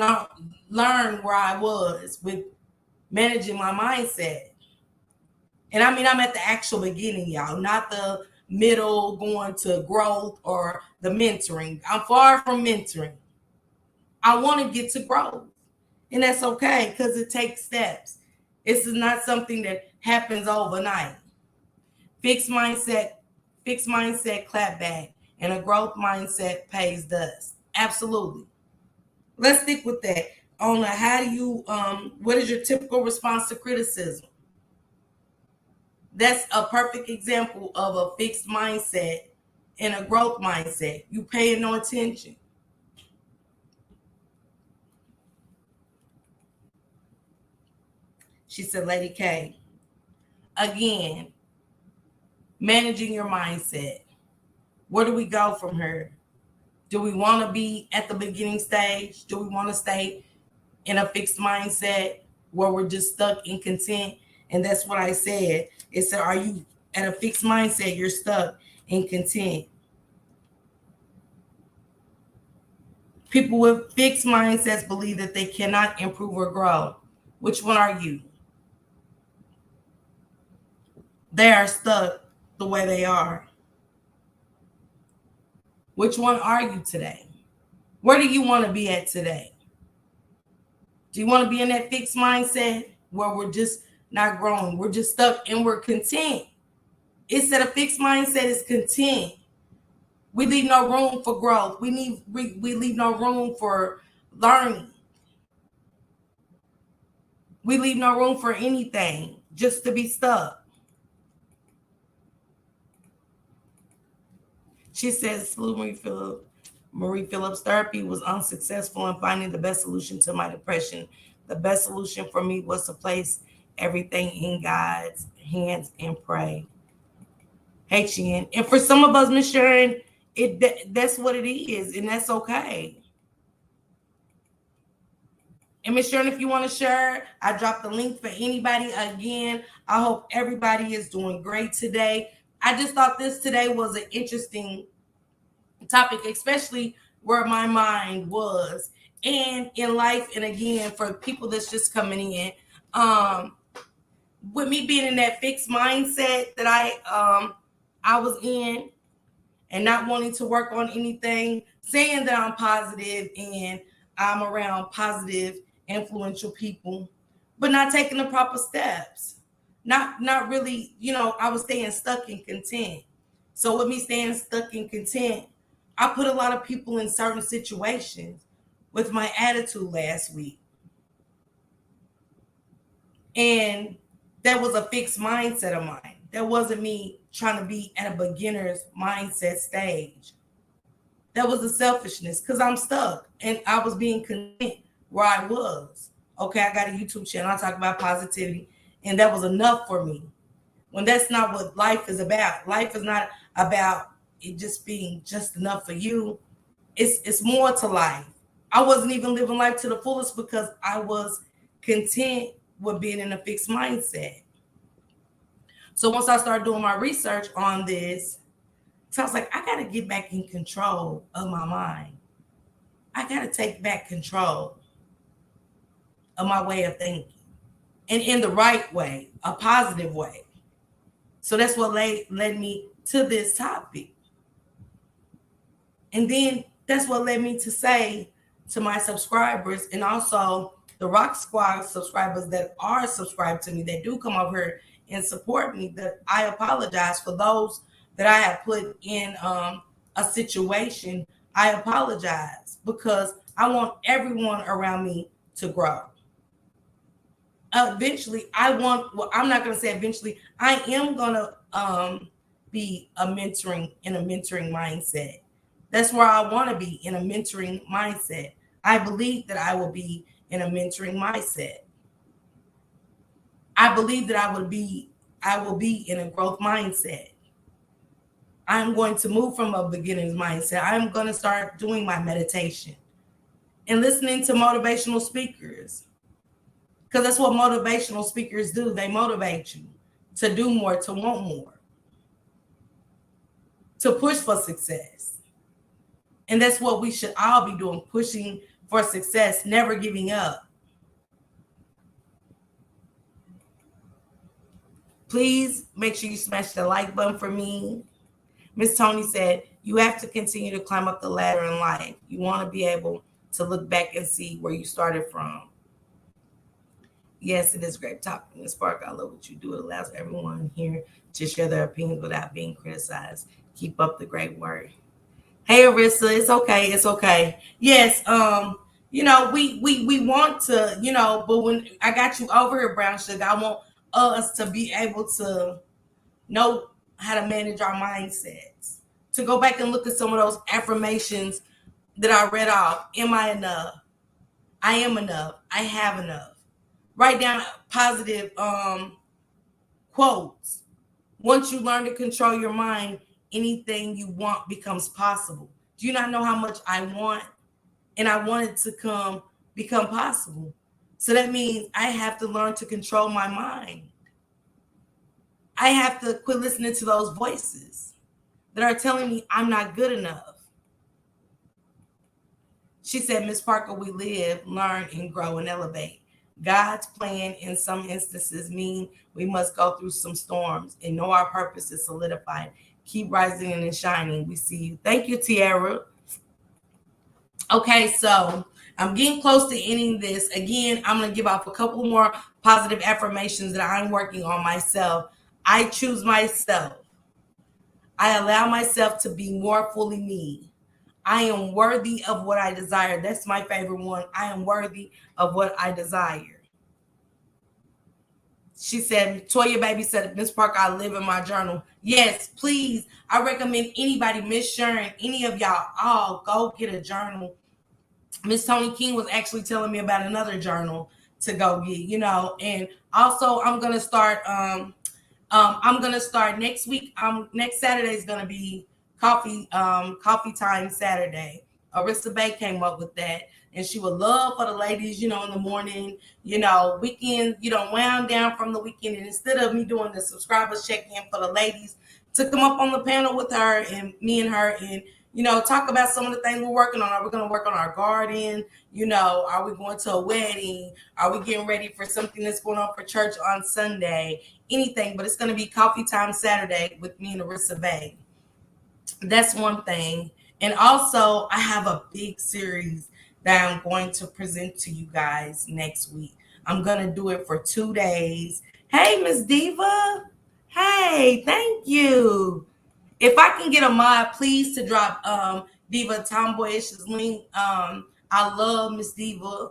learn where I was with managing my mindset. And I'm at the actual beginning, y'all, not the middle going to growth or the mentoring. I'm far from mentoring. I want to get to growth. And that's okay because it takes steps. This is not something that happens overnight. Fixed mindset, clap back, and a growth mindset pays dust. Absolutely. Let's stick with that. On how do you, what is your typical response to criticism? That's a perfect example of a fixed mindset and a growth mindset. You paying no attention. She said, Lady K, again, managing your mindset. Where do we go from here? Do we want to be at the beginning stage? Do we want to stay in a fixed mindset where we're just stuck in content? And that's what I said. It said, are you at a fixed mindset? You're stuck in content. People with fixed mindsets believe that they cannot improve or grow. Which one are you? They are stuck the way they are. Which one are you today? Where do you want to be at today? Do you want to be in that fixed mindset where we're just not growing? We're just stuck and we're content. It said a fixed mindset is content. We leave no room for growth. We leave no room for learning. We leave no room for anything, just to be stuck. She says, Marie Phillips therapy was unsuccessful in finding the best solution to my depression. The best solution for me was to place everything in God's hands and pray. Hey, Chin. And for some of us, Miss Sharon, that's what it is, and that's okay. And Miss Sharon, if you want to share, I dropped the link for anybody. Again, I hope everybody is doing great today. I just thought this today was an interesting topic, especially where my mind was and in life. And again, for people that's just coming in, with me being in that fixed mindset that I was in, and not wanting to work on anything, saying that I'm positive and I'm around positive, influential people, but not taking the proper steps. Not really, I was staying stuck in content. So with me staying stuck in content, I put a lot of people in certain situations with my attitude last week. And that was a fixed mindset of mine. That wasn't me trying to be at a beginner's mindset stage. That was the selfishness because I'm stuck and I was being content where I was. Okay, I got a YouTube channel. I talk about positivity, and that was enough for me. When that's not what life is about. Life is not about it just being just enough for you. It's more to life. I wasn't even living life to the fullest because I was content with being in a fixed mindset. So once I started doing my research on this, so I was like, I got to get back in control of my mind. I got to take back control of my way of thinking, and in the right way, a positive way. So that's what led me to this topic. And then that's what led me to say to my subscribers and also the Rock Squad subscribers that are subscribed to me, that do come over here and support me, that I apologize for those that I have put in a situation. I apologize because I want everyone around me to grow. Eventually, I'm not going to say eventually, I am going to be a mentoring mindset. That's where I want to be, in a mentoring mindset. I believe that I will be in a mentoring mindset. I believe that I will be in a growth mindset. I'm going to move from a beginner's mindset. I'm going to start doing my meditation and listening to motivational speakers, because that's what motivational speakers do. They motivate you to do more, to want more, to push for success. And that's what we should all be doing, pushing for success, never giving up. Please make sure you smash the like button for me. Miss Tony said, you have to continue to climb up the ladder in life. You want to be able to look back and see where you started from. Yes, it is a great topic, Ms. Park. I love what you do. It allows everyone here to share their opinions without being criticized. Keep up the great work. Hey, Arissa, it's okay. It's okay. Yes, we want to, but when I got you over here, Brown Sugar, I want us to be able to know how to manage our mindsets, to go back and look at some of those affirmations that I read off. Am I enough? I am enough. I have enough. Write down positive quotes. Once you learn to control your mind, anything you want becomes possible. Do you not know how much I want? And I want it to become possible. So that means I have to learn to control my mind. I have to quit listening to those voices that are telling me I'm not good enough. She said, Miss Parker, we live, learn, and grow and elevate. God's plan in some instances mean we must go through some storms and know our purpose is solidified. Keep rising and shining. We see you. Thank you, Tiara. Okay, so I'm getting close to ending this. Again, I'm going to give off a couple more positive affirmations that I'm working on myself. I choose myself. I allow myself to be more fully me. I am worthy of what I desire. That's my favorite one. I am worthy of what I desire. She said, Toya Baby said, Miss Parker, I live in my journal. Yes, please. I recommend anybody, Miss Sharon, any of y'all, all go get a journal. Miss Tony King was actually telling me about another journal to go get, and also I'm gonna start next week. Next Saturday is gonna be coffee time Saturday. Arissa Bay came up with that, and she would love for the ladies, in the morning, weekend, wound down from the weekend, and instead of me doing the subscribers check-in for the ladies, to come up on the panel with her and me and her and talk about some of the things we're working on. Are we going to work on our garden? Are we going to a wedding? Are we getting ready for something that's going on for church on Sunday? Anything, but it's going to be coffee time Saturday with me and Arissa Bay. That's one thing. And also, I have a big series that I'm going to present to you guys next week. I'm going to do it for 2 days. Hey, Miss Diva. Hey, thank you. If I can get a mod, please, to drop Diva Tomboyish's link. I love Miss Diva.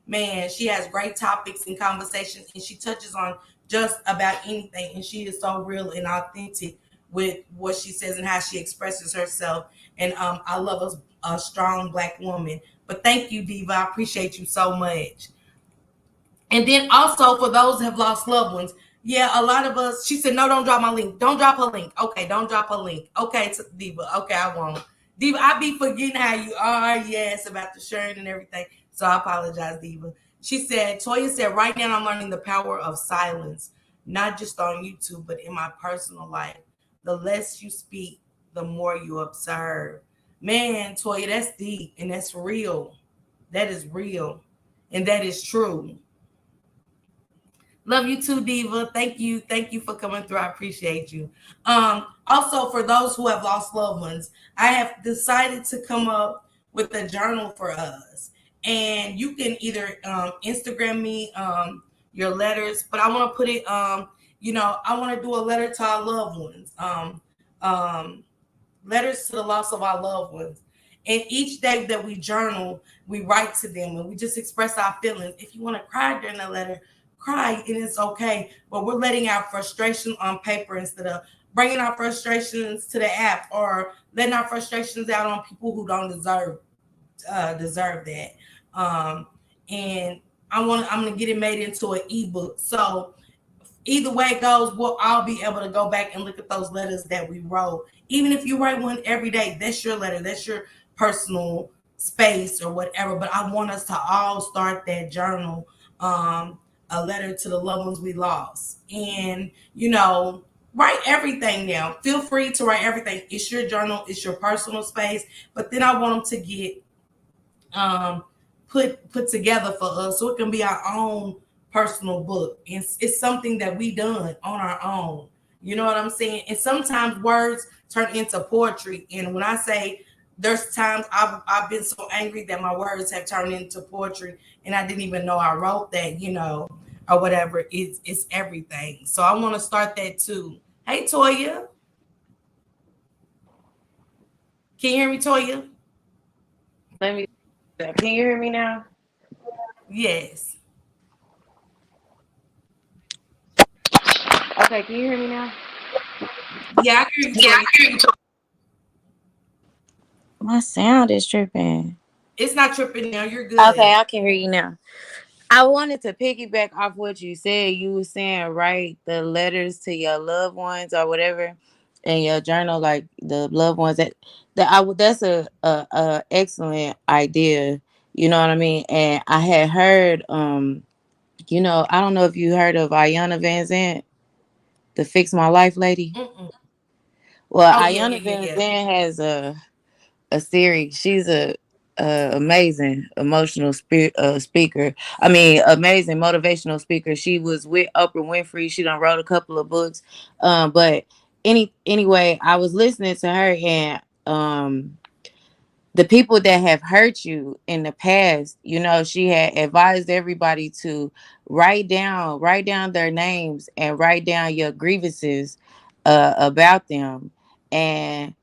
Man, she has great topics and conversations, and she touches on just about anything. And she is so real and authentic with what she says and how she expresses herself. And I love a strong Black woman. But thank you, Diva. I appreciate you so much. And then also for those who have lost loved ones, yeah, a lot of us, she said, no, don't drop my link. Don't drop her link. Okay, don't drop her link. Okay, Diva. Okay, I won't. Diva, I be forgetting how you are. Yes, about the shirt and everything. So I apologize, Diva. She said, Toya said, right now I'm learning the power of silence, not just on YouTube, but in my personal life. The less you speak, the more you observe. Man, Toya, that's deep and that's real. That is real. And that is true. Love you too, Diva. Thank you. Thank you for coming through. I appreciate you. Also, for those who have lost loved ones, I have decided to come up with a journal for us. And you can either Instagram me your letters, but I want to put it, I want to do a letter to our loved ones. Letters to the loss of our loved ones. And each day that we journal, we write to them and we just express our feelings. If you want to cry during the letter, cry, and it's okay. But we're letting our frustration on paper instead of bringing our frustrations to the app or letting our frustrations out on people who don't deserve that. And I'm gonna get it made into an ebook. So either way it goes, we'll all be able to go back and look at those letters that we wrote. Even if you write one every day, that's your letter. That's your personal space or whatever. But I want us to all start that journal. A letter to the loved ones we lost. And, write everything down. Feel free to write everything. It's your journal. It's your personal space. But then I want them to get put together for us so it can be our own personal book. It's something that we done on our own. You know what I'm saying? And sometimes words turn into poetry. And when I say there's times I've been so angry that my words have turned into poetry and I didn't even know I wrote that, or whatever. It's everything. So I want to start that too. Hey, Toya. Can you hear me, Toya? Can you hear me now? Yes. Okay, can you hear me now? Yeah, I hear you, Toya. My sound is tripping. It's not tripping now. You're Okay, good. I can hear you now. I wanted to piggyback off what you said. You were saying write the letters to your loved ones or whatever in your journal, like the loved ones that I would. That's a excellent idea. You know what I mean? And I had heard, I don't know if you heard of Ayanna Van Zant, the Fix My Life lady. Mm-mm. Well, Oh yeah, yeah, Ayanna yeah, Van yeah. Zant has a series. She's a amazing emotional speaker. I mean, amazing motivational speaker. She was with Oprah Winfrey. She done wrote a couple of books. But anyway, I was listening to her, and the people that have hurt you in the past, she had advised everybody to write down their names and write down your grievances about them, and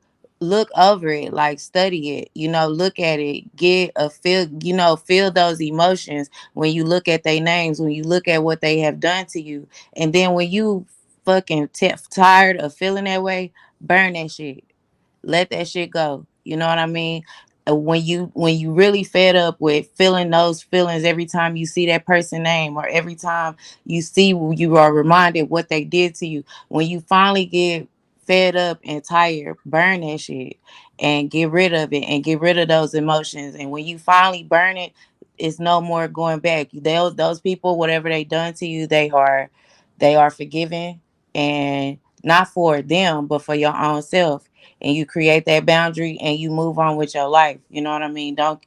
look over it, like study it, look at it, get a feel those emotions when you look at their names, when you look at what they have done to you. And then when you fucking tired of feeling that way, burn that shit, let that shit go. You know what I mean? When you really fed up with feeling those feelings every time you see that person name, or every time you are reminded what they did to you. When you finally get fed up and tired, burn that shit and get rid of it and get rid of those emotions. And when you finally burn it, it's no more going back. Those people, whatever they done to you, they are forgiven, and not for them, but for your own self. And you create that boundary and you move on with your life. You know what I mean? Don't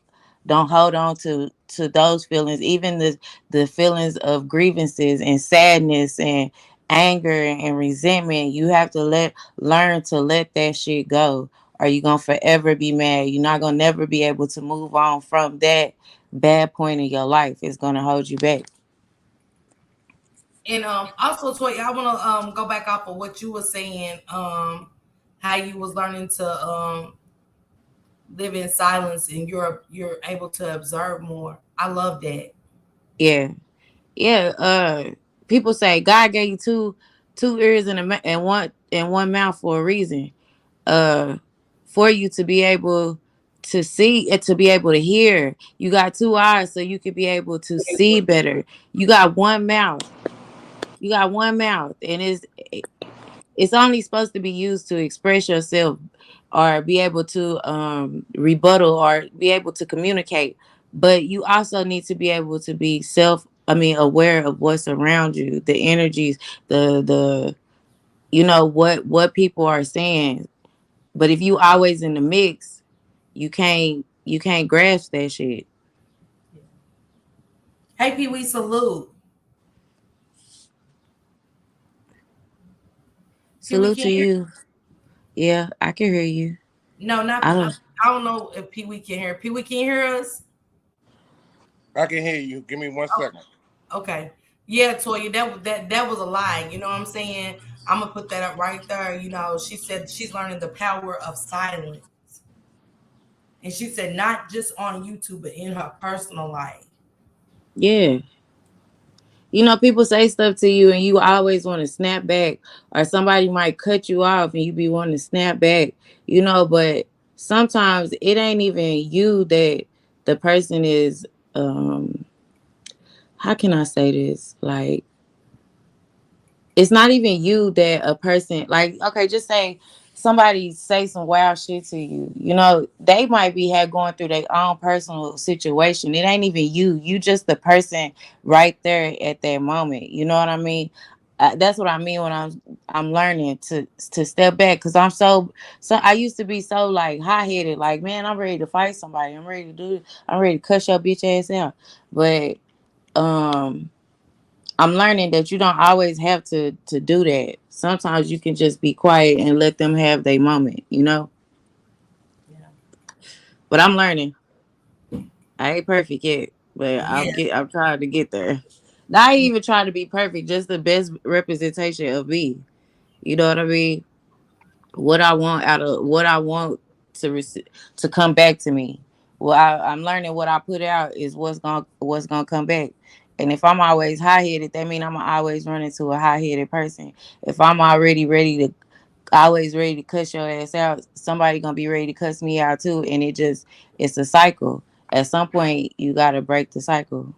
hold on to those feelings, even the feelings of grievances and sadness and anger and resentment. You have to learn to let that shit go, or you gonna forever be mad. You're not gonna never be able to move on from that bad point in your life. It's gonna hold you back. And also, Toya, I want to go back off of what you were saying. How you was learning to live in silence, and you're able to observe more. I love that. Yeah. Yeah, people say God gave you two ears and one mouth for a reason. Uh, for you to be able to see and to be able to hear. You got two eyes so you could be able to see better. You got one mouth. You got one mouth, and it's only supposed to be used to express yourself, or be able to rebuttal, or be able to communicate. But you also need to be able to be aware of what's around you, the energies, the what people are saying. But if you always in the mix, you can't grasp that shit. Hey, Pee Wee, salute. Pee Wee Salute to can't hear. you. Yeah, I can hear you. No, I not. don't. I don't know if Pee Wee can hear. Pee Wee can hear us. I can hear you. Give me 1 second. Okay. Yeah, Toya, that was a lie. You know what I'm saying? I'm gonna put that up right there. She said she's learning the power of silence, and she said not just on YouTube, but in her personal life. Yeah. People say stuff to you and you always want to snap back, or somebody might cut you off and you be wanting to snap back, but sometimes it ain't even you that the person is, how can I say this? Like, it's not even you that a person, like, okay, just say somebody say some wild shit to you, they might be had going through their own personal situation. It ain't even you just the person right there at that moment. You know what I mean? That's what I mean when I'm learning to step back, because I'm so I used to be so like hot-headed, like, man, I'm ready to fight somebody, I'm ready to do it, I'm ready to cuss your bitch ass out. But um I'm learning that you don't always have to do that. Sometimes you can just be quiet and let them have their moment. Yeah. But I'm learning. I ain't perfect yet, but Yeah. I'm trying to get there. Not even trying to be perfect, just the best representation of me. You know what I mean? What I want to come back to me. Well, I'm learning what I put out is what's gonna come back. And if I'm always high headed, that means I'm always run into a high headed person. If I'm already ready to always ready to cuss your ass out, somebody gonna be ready to cuss me out too, and it's a cycle. At some point, you gotta break the cycle.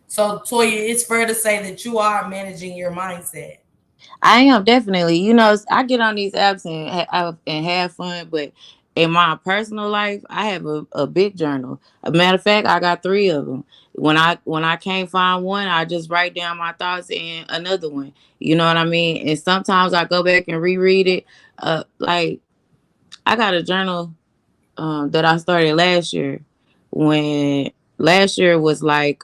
So Toya, it's fair to say that you are managing your mindset. I am definitely. I get on these apps and have fun, but in my personal life, I have a big journal. A matter of fact, I got 3 of them. When I can't find one, I just write down my thoughts in another one. You know what I mean? And sometimes I go back and reread it. Like I got a journal that I started last year. When last year was it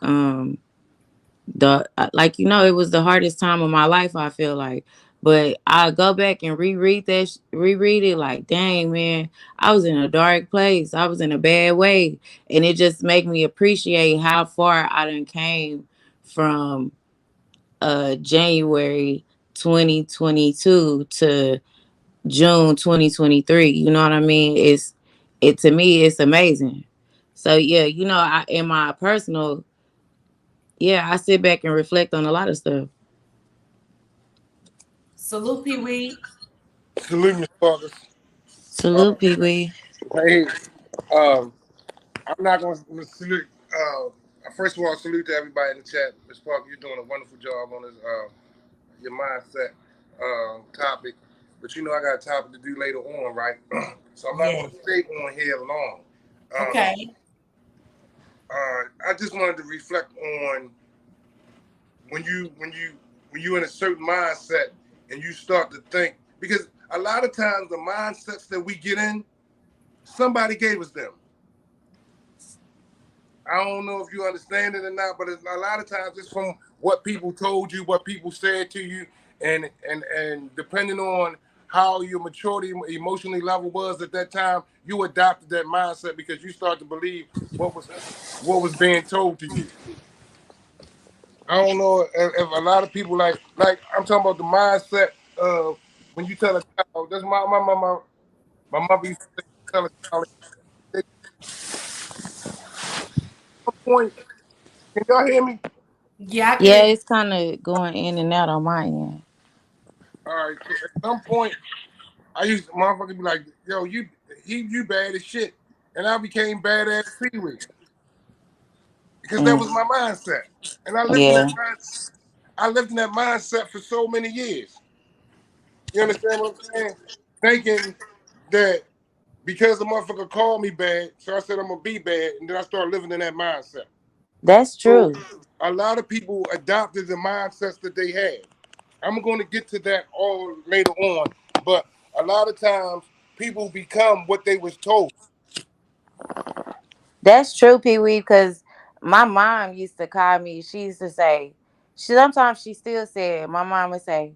was the hardest time of my life, I feel like. But I go back and reread it, like, dang, man, I was in a dark place, I was in a bad way, and it just make me appreciate how far I done came from January 2022 to June 2023. You know what I mean? It to me, it's amazing. So yeah, in my personal, yeah, I sit back and reflect on a lot of stuff. Salute, Pee Wee. Salute, Miss Parker. Salute, Pee Wee. Hey, um, I'm not going to salute. First of all, salute to everybody in the chat. Miss Parker, you're doing a wonderful job on this your mindset topic. But I got a topic to do later on, right? So I'm not Yeah. going to stay on here long. Okay. I just wanted to reflect on when you're in a certain mindset and you start to think, because a lot of times the mindsets that we get in, somebody gave us them. I don't know if you understand it or not, but a lot of times it's from what people told you, what people said to you, and depending on how your maturity emotionally level was at that time, you adopted that mindset because you start to believe what was being told to you. I don't know if a lot of people like I'm talking about the mindset of when you tell a child. That's my mother used to tell a child at some point. Can y'all hear me? Yeah, I Yeah, can. it's kind of going in and out on my end. All right. So at some point, I used to motherfucker be like, "Yo, you bad as shit," and I became badass Pee Wee because that was Mm, my mindset, and I lived in yeah, that mindset. I lived in that mindset for so many years. You understand what I'm saying? Thinking that because the motherfucker called me bad, so I said I'm gonna be bad, and then I started living in that mindset. that's So true. a lot of people adopted the mindsets that they had. I'm going to get to that all later on, but a lot of times people become what they was told. That's true, Pee Wee, because my mom used to call me. She used to say, sometimes she still said, my mom would say,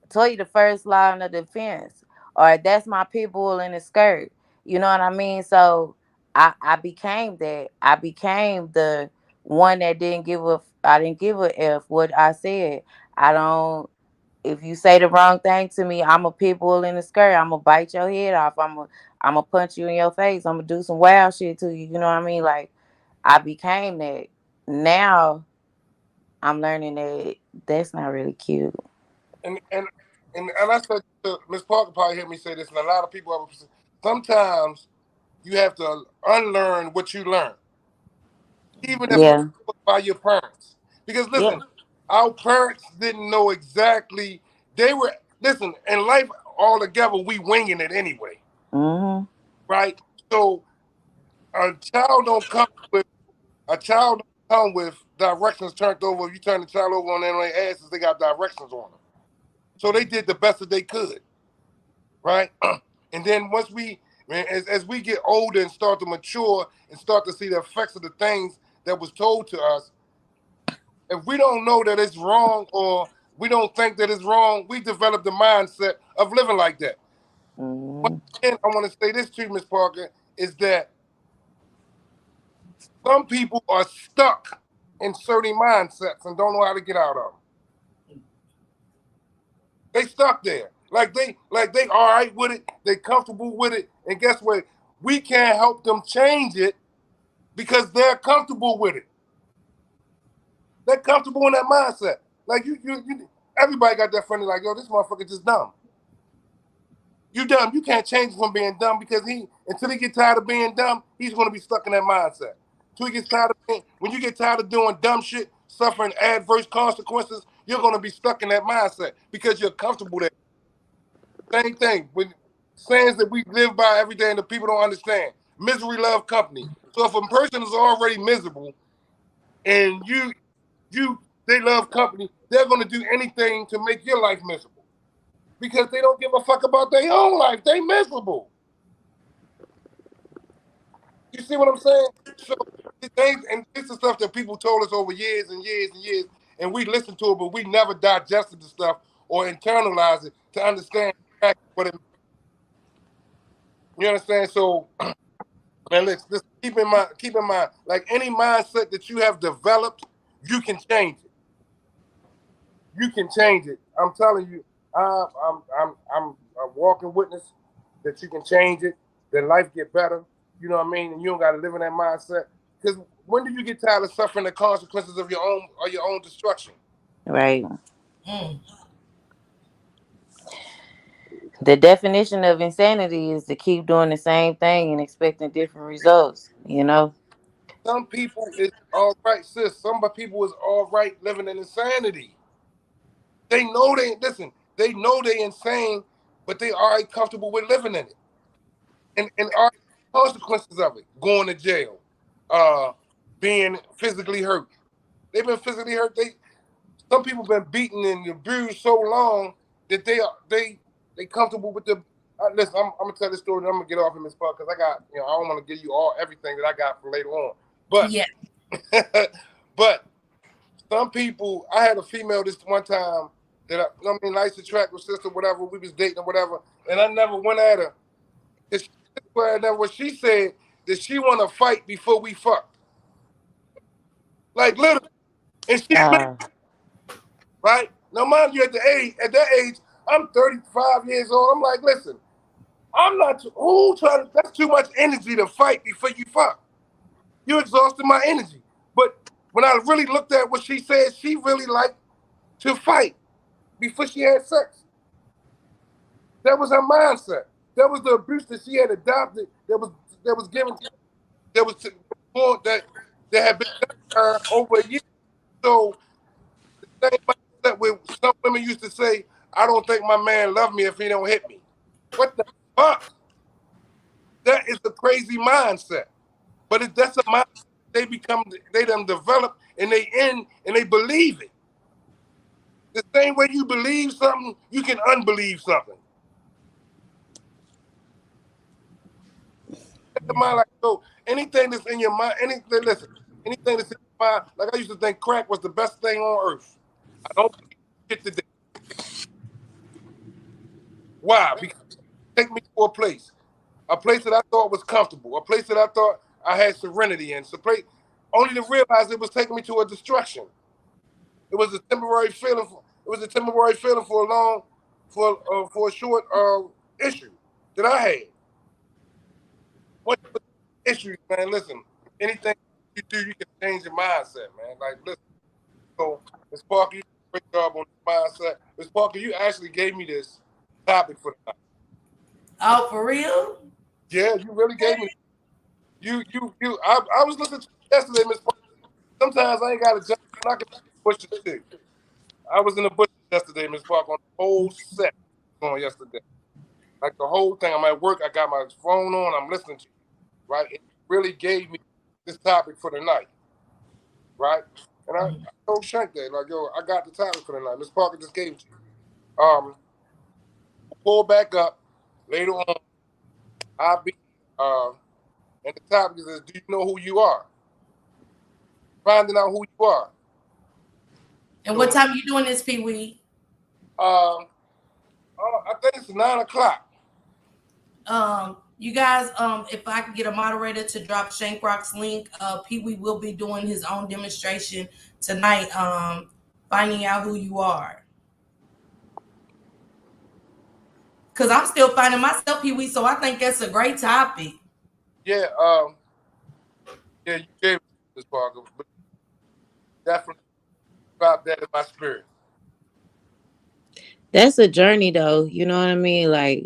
"Told you the first line of defense," or "That's my pit bull in a skirt." You know what I mean? So I became that. I became the one that I didn't give a F what I said. I don't, if you say the wrong thing to me, I'm a pit bull in a skirt. I'm gonna bite your head off. I'm gonna punch you in your face. I'm gonna do some wild shit to you. You know what I mean? Like I became that. Now I'm learning that that's not really cute. And and and I said to Miss Parker probably heard me say this, and a lot of people have. Sometimes you have to unlearn what you learned, even if it Yeah. was by your parents. Because Yeah. listen, our parents didn't know exactly. They were listen in life altogether. We winging it anyway, Mhm. right? So a child don't come with a child don't come with directions turned over. If you turn the child over on their asses, they got directions on them. So they did the best that they could, right? And then once as we get older and start to mature and start to see the effects of the things that was told to us, if we don't know that it's wrong or we don't think that it's wrong, we develop the mindset of living like that. But Mhm. again, I want to say this to you, Miss Parker, is that some people are stuck in certain mindsets and don't know how to get out of them. They stuck there. Like they all right with it, they comfortable with it, and guess what? We can't help them change it because they're comfortable with it. They're comfortable in that mindset. Like you everybody got that friend like, yo, this motherfucker just dumb. You dumb. You can't change him from being dumb because until he gets tired of being dumb, he's going to be stuck in that mindset. Until he gets tired of when you get tired of doing dumb shit, suffering adverse consequences, you're going to be stuck in that mindset because you're comfortable there. Same thing with sayings that we live by every day and the people don't understand. Misery love company. So if a person is already miserable and they love company, they're going to do anything to make your life miserable because they don't give a fuck about their own life. They miserable. You see what I'm saying? So things, and this is stuff that people told us over years and years and years, and we listened to it, but we never digested the stuff or internalized it to understand what it means. You understand? So, man, let's keep in mind, like any mindset that you have developed, you can change it. You can change it. I'm telling you, I'm a walking witness that you can change it, that life get better. You know what I mean? And you don't got to live in that mindset. Because when do you get tired of suffering the consequences of your own destruction? Right. Mm. The definition of insanity is to keep doing the same thing and expecting different results, you know? Some people is all right, sis. Some people is all right living in insanity. They know they know they insane, but they are comfortable with living in it. And are consequences of it, going to jail, being physically hurt. They've been physically hurt. Some people been beaten and abused so long that they comfortable with the. Listen, I'm gonna tell this story. And I'm gonna get off in this part because I got I don't want to give you everything that I got for later on. But Yeah. but some people, I had a female this one time that I mean, nice attractive sister, whatever. We was dating or whatever, and I never went at her. What she said that she want to fight before we fuck, like literally, and she right now, mind you, at that age, I'm 35 years old. I'm like, listen, I'm not that's too much energy to fight before you fuck. You exhausted my energy. But when I really looked at what she said, she really liked to fight before she had sex. That was her mindset. That was the abuse that she had adopted. That was given. That had been done to her over a year. So the same mindset with some women used to say, "I don't think my man love me if he don't hit me." What the fuck? That is a crazy mindset. But that's a mindset they done develop and they believe it. The same way you believe something, you can unbelieve something. So anything that's in your mind, anything that's in your mind, like I used to think crack was the best thing on earth. I don't get today. Why? Because it take me to a place that I thought was comfortable, a place that I thought I had serenity in, only to realize it was taking me to a destruction. It was a temporary feeling. It was a temporary feeling for a short issue that I had. What issues, man? Listen, anything you do, you can change your mindset, man. Like, listen. So, Ms. Parker, you did a great job on the mindset. Ms. Parker, you actually gave me this topic for the night. Oh, for real? Yeah, you really gave me. I was listening to you yesterday, Ms. Parker. Sometimes I ain't got to jump. I can push the shit. I was in the bush yesterday, Ms. Parker, on the whole set on yesterday. Like the whole thing. I'm at work. I got my phone on. I'm listening to you. Right? It really gave me this topic for the night. Right? And I told Shank that, like, yo, I got the topic for the night. Ms. Parker just gave it to you. Pull back up later on. I'll be and the topic is, do you know who you are? Finding out who you are. And what time are you doing this, Pee Wee? I think it's 9 o'clock. You guys, if I could get a moderator to drop Shank Rock's link, Pee Wee will be doing his own demonstration tonight, finding out who you are. Because I'm still finding myself, Pee Wee, so I think that's a great topic. Yeah, you gave it, Ms. Parker. But definitely drop that in my spirit. That's a journey though, you know what I mean? Like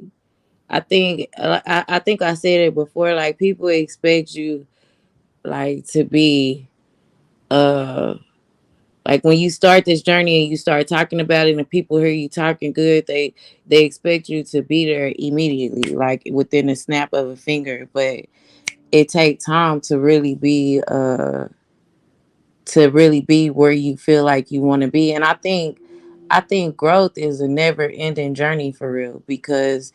I think I said it before. Like people expect you like to be uh like when you start this journey and you start talking about it and people hear you talking good, they expect you to be there immediately, like within a snap of a finger. But it takes time to really be where you feel like you want to be. And I think growth is a never ending journey for real, because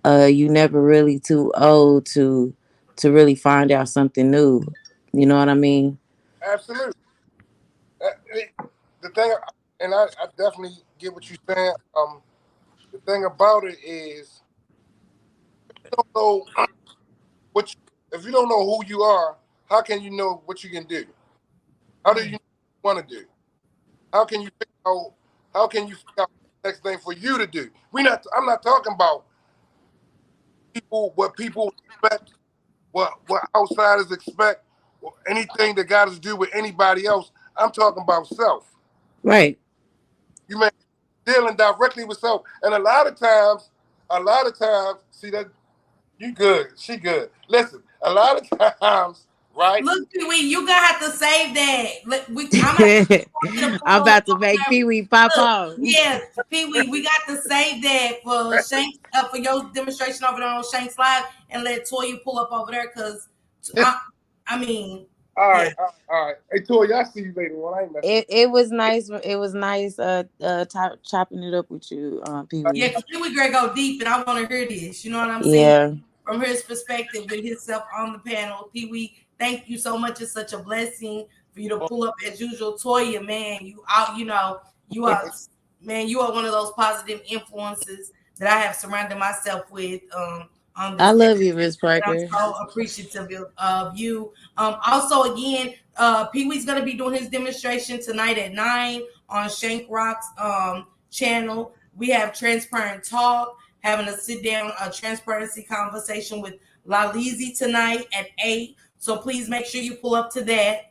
you never really too old to really find out something new. You know what I mean? Absolutely. The thing, and I definitely get what you're saying. The thing about it is, you don't know what if you don't know who you are. How can you know what you can do? How do you know what you want to do? How can you figure out? How can you figure out the next thing for you to do? We not. I'm not talking about what people expect, what outsiders expect, or anything that got to do with anybody else. I'm talking about self. Right. You may be dealing directly with self, and a lot of times, see that you good, she good. Listen, a lot of times, right? Look, Pee Wee, you gonna have to save that. I'm gonna have to I'm pull about to make up. Pee Wee pop Look, off. yeah, Pee Wee, we got to save that for Shank for your demonstration over there on Shank's Live, and let Toya pull up over there because I mean, All yeah. right, all right. Hey, Tori, I see you later. Well, I ain't messing with It was nice. It was nice chopping it up with you, Pee Yeah, Wee. because Pee Wee Gray go deep, and I want to hear this. You know what I'm saying? Yeah. From his perspective, with himself on the panel. Pee Wee, thank you so much. It's such a blessing for you to you. pull up as usual. Toya, man, you out. You know, you are, man. You are one of those positive influences that I have surrounded myself with on I this. love you, Miss I'm Parker. so appreciative of you. Also, again, Pee Wee's gonna be doing his demonstration tonight at 9 on Shank Rock's channel. We have Transparent Talk, having a sit down, a transparency conversation with Lalizi tonight at 8. So please make sure you pull up to that.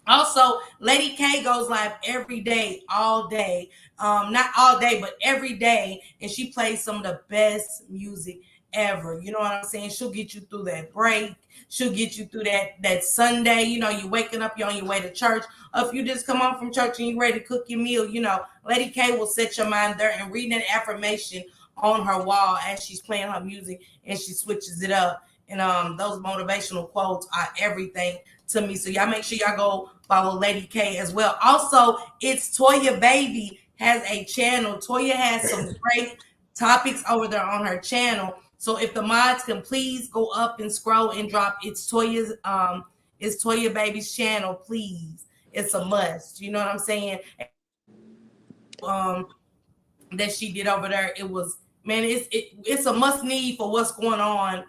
Also, Lady K goes live every day, all day. Not all day, but every day, and she plays some of the best music ever. You know what I'm saying? She'll get you through that break. She'll get you through that Sunday. You know, you're waking up, you're on your way to church. Or if you just come home from church and you're ready to cook your meal, you know, Lady K will set your mind there and reading that affirmation on her wall as she's playing her music and she switches it up. And those motivational quotes are everything to me. So y'all make sure y'all go follow Lady K as well. Also, it's Toya Baby has a channel. Toya has some great topics over there on her channel. So if the mods can please go up and scroll and drop it's Toya Baby's channel, please. It's a must. You know what I'm saying? Um that she did over there. It was, man, it's a must need for what's going on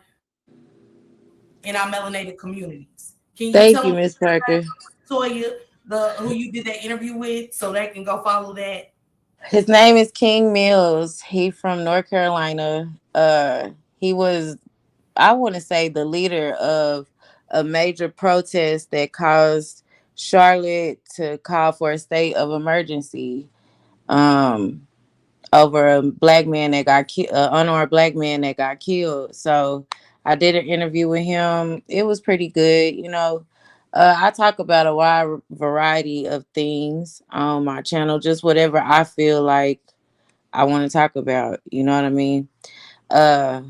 in our melanated communities. Can you Thank tell you, them, Miss Parker. Toya, the who you did that interview with, so they can go follow that? His name is King Mills. He from North Carolina. He was, I want to say, the leader of a major protest that caused Charlotte to call for a state of emergency. Um, Over a black man that got killed, unarmed black man that got killed. So I did an interview with him. It was pretty good. You know, I talk about a wide variety of things on my channel, just whatever I feel like I want to talk about. You know what I mean? Uh,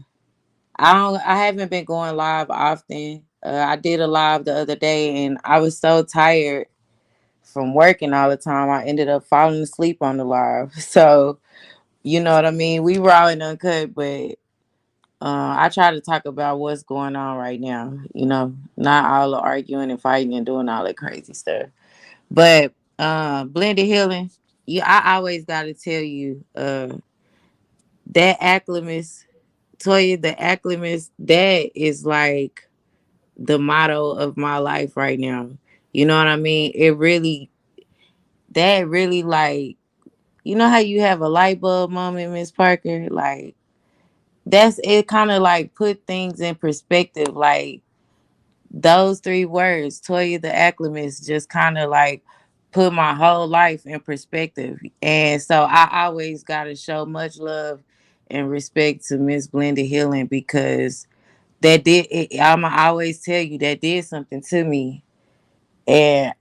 I haven't been going live often. I did a live the other day, and I was so tired from working all the time. I ended up falling asleep on the live. So you know what I mean? We raw and uncut, but I try to talk about what's going on right now. You know, not all the arguing and fighting and doing all that crazy stuff. But blended healing, yeah, I always got to tell you, that acclimates, Toya, the acclimates, that is like the motto of my life right now. You know what I mean? That really like, you know how you have a light bulb moment, Miss Parker? Like, that's it, kind of like put things in perspective. Like those three words, Toya the Acclimist, just kind of like put my whole life in perspective. And so I always got to show much love and respect to Miss Blended Healing, because that did it, I'ma always tell you that did something to me, and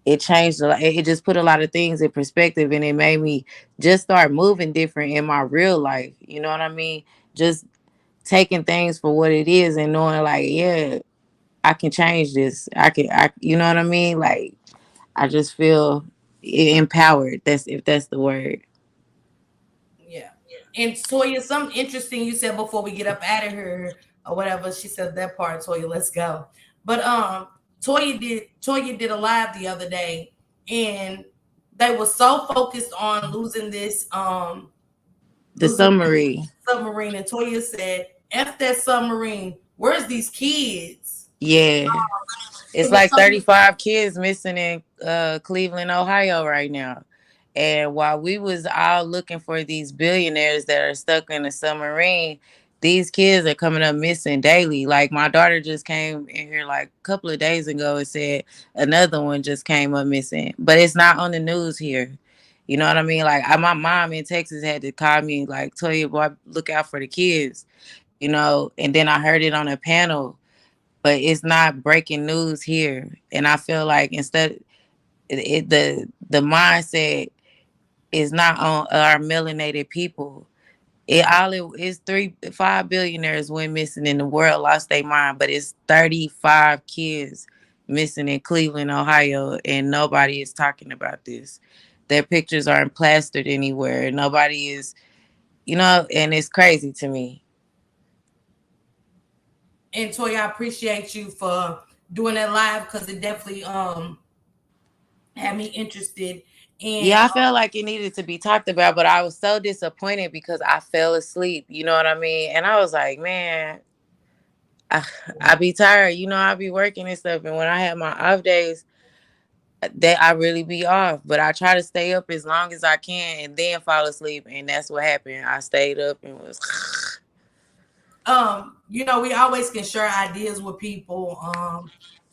it changed a lot. It just put a lot of things in perspective, and it made me just start moving different in my real life. You know what I mean? Just taking things for what it is and knowing like, yeah, I can change this. You know what I mean? Like, I just feel empowered. That's, if that's the word. Yeah. And Toya, something interesting you said before we get up out of here or whatever. She said that part, Toya, let's go. But Toya did a live the other day, and they were so focused on The losing summary. submarine. And Toya said, F that submarine. Where's these kids? Yeah. It It's was like something 35 kids missing in Cleveland, Ohio right now. And while we was all looking for these billionaires that are stuck in a submarine, these kids are coming up missing daily. Like, my daughter just came in here like a couple of days ago and said another one just came up missing. But it's not on the news here. You know what I mean? Like, my mom in Texas had to call me like, Toya, boy, look out for the kids. You know, and then I heard it on a panel, but it's not breaking news here. And I feel like instead, the mindset is not on our melanated people. It is 5 billionaires went missing in the world, lost their mind, but it's 35 kids missing in Cleveland, Ohio, and nobody is talking about this. Their pictures aren't plastered anywhere. Nobody is, you know, and it's crazy to me. And Toya, I appreciate you for doing that live because it definitely had me interested in Yeah, I felt like it needed to be talked about, but I was so disappointed because I fell asleep. You know what I mean? And I was like, man, I be tired. You know, I be working and stuff. And when I have my off days, that I really be off. But I try to stay up as long as I can and then fall asleep. And that's what happened. I stayed up and was. we always can share ideas with people,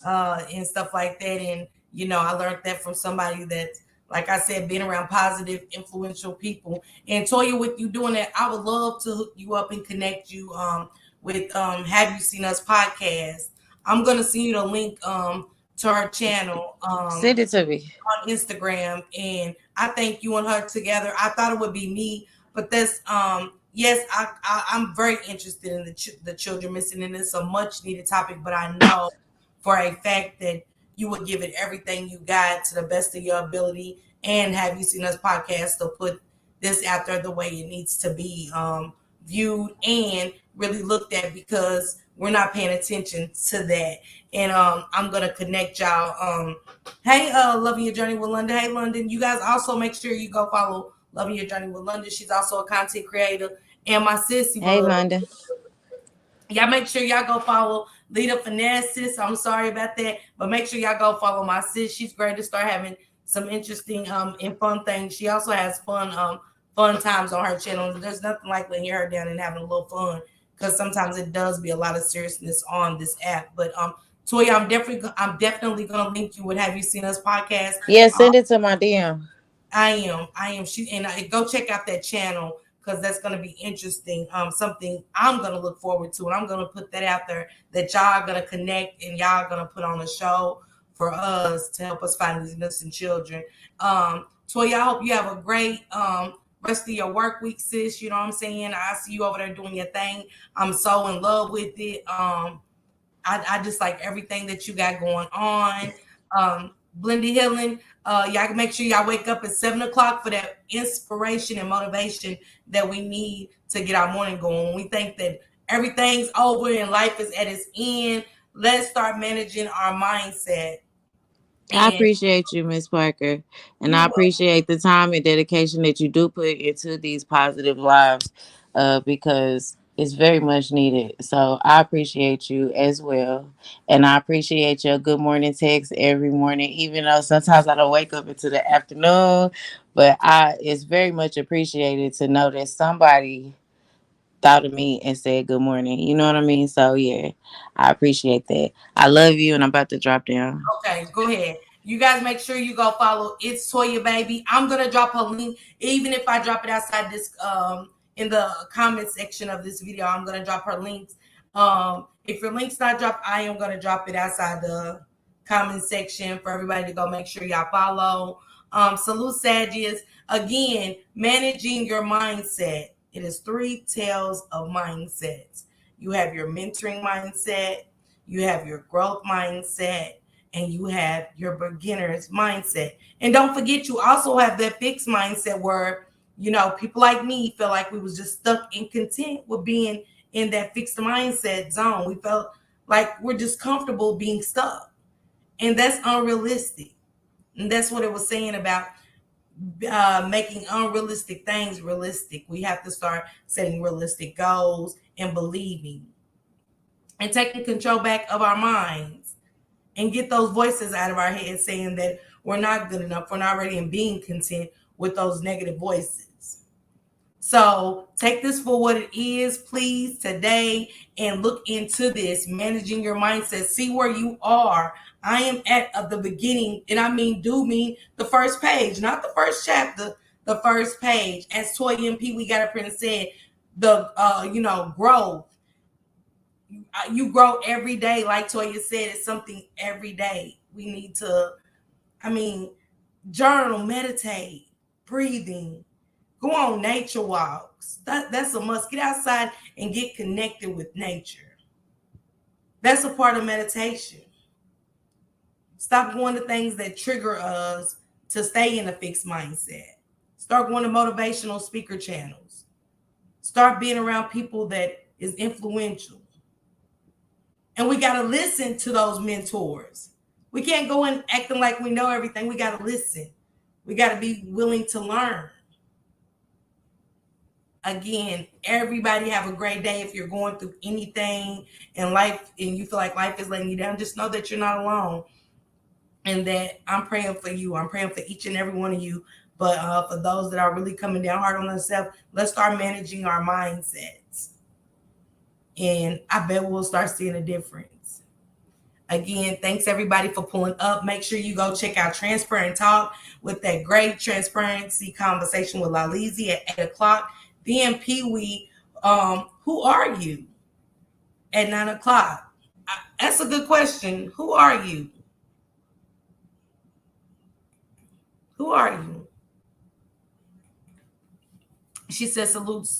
and stuff like that. And I learned that from somebody that, like I said, been around positive, influential people. And Toya, with you doing that, I would love to hook you up and connect you with Have You Seen Us podcast. I'm gonna send you the link to her channel Send it to me. on Instagram, and I think you and her together. I thought it would be me, but that's yes, I'm very interested in the children missing, and it's a much needed topic. But I know for a fact that you would give it everything you got to the best of your ability. And Have You Seen Us podcast to put this out there the way it needs to be viewed and really looked at, because we're not paying attention to that. And I'm gonna connect y'all. Hey, Loving Your Journey with London. Hey, London. You guys also make sure you go follow Loving Your Journey with London. She's also a content creator. And my sissy, Hey, London. y'all make sure y'all go follow Lita Finesse, sis. I'm sorry about that, but make sure y'all go follow my sis. She's great to start having some interesting and fun things. She also has fun times on her channel. There's nothing like laying her down and having a little fun, because sometimes it does be a lot of seriousness on this app. But Toya, I'm definitely gonna link you with Have You Seen Us podcast. Yeah, send it to my DM. I am. Go check out that channel, because that's going to be interesting. Something I'm going to look forward to, and I'm going to put that out there that y'all are going to connect and y'all are going to put on a show for us to help us find these missing children. Toya, I hope you have a great rest of your work week, sis. You know what I'm saying? I see you over there doing your thing. I'm so in love with it. I just like everything that you got going on. Blended Healing. Y'all can make sure y'all wake up at 7 o'clock for that inspiration and motivation that we need to get our morning going. When we think that everything's over and life is at its end, let's start managing our mindset. I appreciate you, Miss Parker, and I appreciate the time and dedication that you do put into these positive lives, because it's very much needed. So I appreciate you as well, and I appreciate your good morning text every morning, even though sometimes I don't wake up into the afternoon. But it's very much appreciated to know that somebody thought of me and said good morning. You know what I mean? So yeah, I appreciate that. I love you, and I'm about to drop down. Okay, go ahead. You guys make sure you go follow It's Toya Baby. I'm gonna drop her link, even if I drop it outside this in the comment section of this video. I'm going to drop her links. If your link's not dropped, I am going to drop it outside the comment section for everybody to go make sure y'all follow. Salute Sagittarius. Again, managing your mindset. It is 3 tails of mindsets. You have your mentoring mindset, you have your growth mindset, and you have your beginner's mindset. And don't forget, you also have that fixed mindset where, you know, people like me feel like we was just stuck and content with being in that fixed mindset zone. We felt like we're just comfortable being stuck. And that's unrealistic. And that's what it was saying about making unrealistic things realistic. We have to start setting realistic goals and believing and taking control back of our minds and get those voices out of our head saying that we're not good enough, we're not ready, and being content with those negative voices. So take this for what it is, please, today, and look into this, managing your mindset. See where you are. I am at the beginning, and I mean the first page, not the first chapter, the first page. As Toya and Pee Wee got up here and said, the growth. You grow every day, like Toya said. It's something every day. We need to, journal, meditate, breathing. Go on nature walks. That's a must. Get outside and get connected with nature. That's a part of meditation. Stop going to things that trigger us to stay in a fixed mindset. Start going to motivational speaker channels. Start being around people that is influential. And we got to listen to those mentors. We can't go in acting like we know everything. We got to listen. We got to be willing to learn. Again, everybody have a great day. If you're going through anything in life and you feel like life is letting you down, just know that you're not alone and that I'm praying for you. I'm praying for each and every one of you. But for those that are really coming down hard on themselves, let's start managing our mindsets. And I bet we'll start seeing a difference. Again, thanks everybody for pulling up. Make sure you go check out Transparent Talk with that great transparency conversation with Lalizi at 8 o'clock. Then Pee Wee, who are you at 9 o'clock? That's a good question. Who are you? Who are you? She says, salute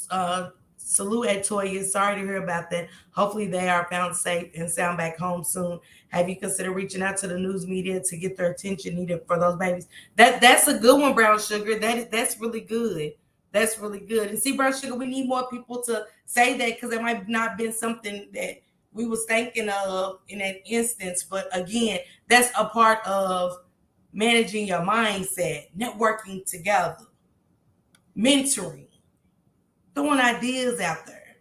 at Toya. Sorry to hear about that. Hopefully they are found safe and sound back home soon. Have you considered reaching out to the news media to get their attention needed for those babies? That's a good one, Brown Sugar. That's really good. That's really good. And see, Brown Sugar, we need more people to say that because it might not have been something that we was thinking of in that instance. But again, that's a part of managing your mindset, networking together, mentoring, throwing ideas out there.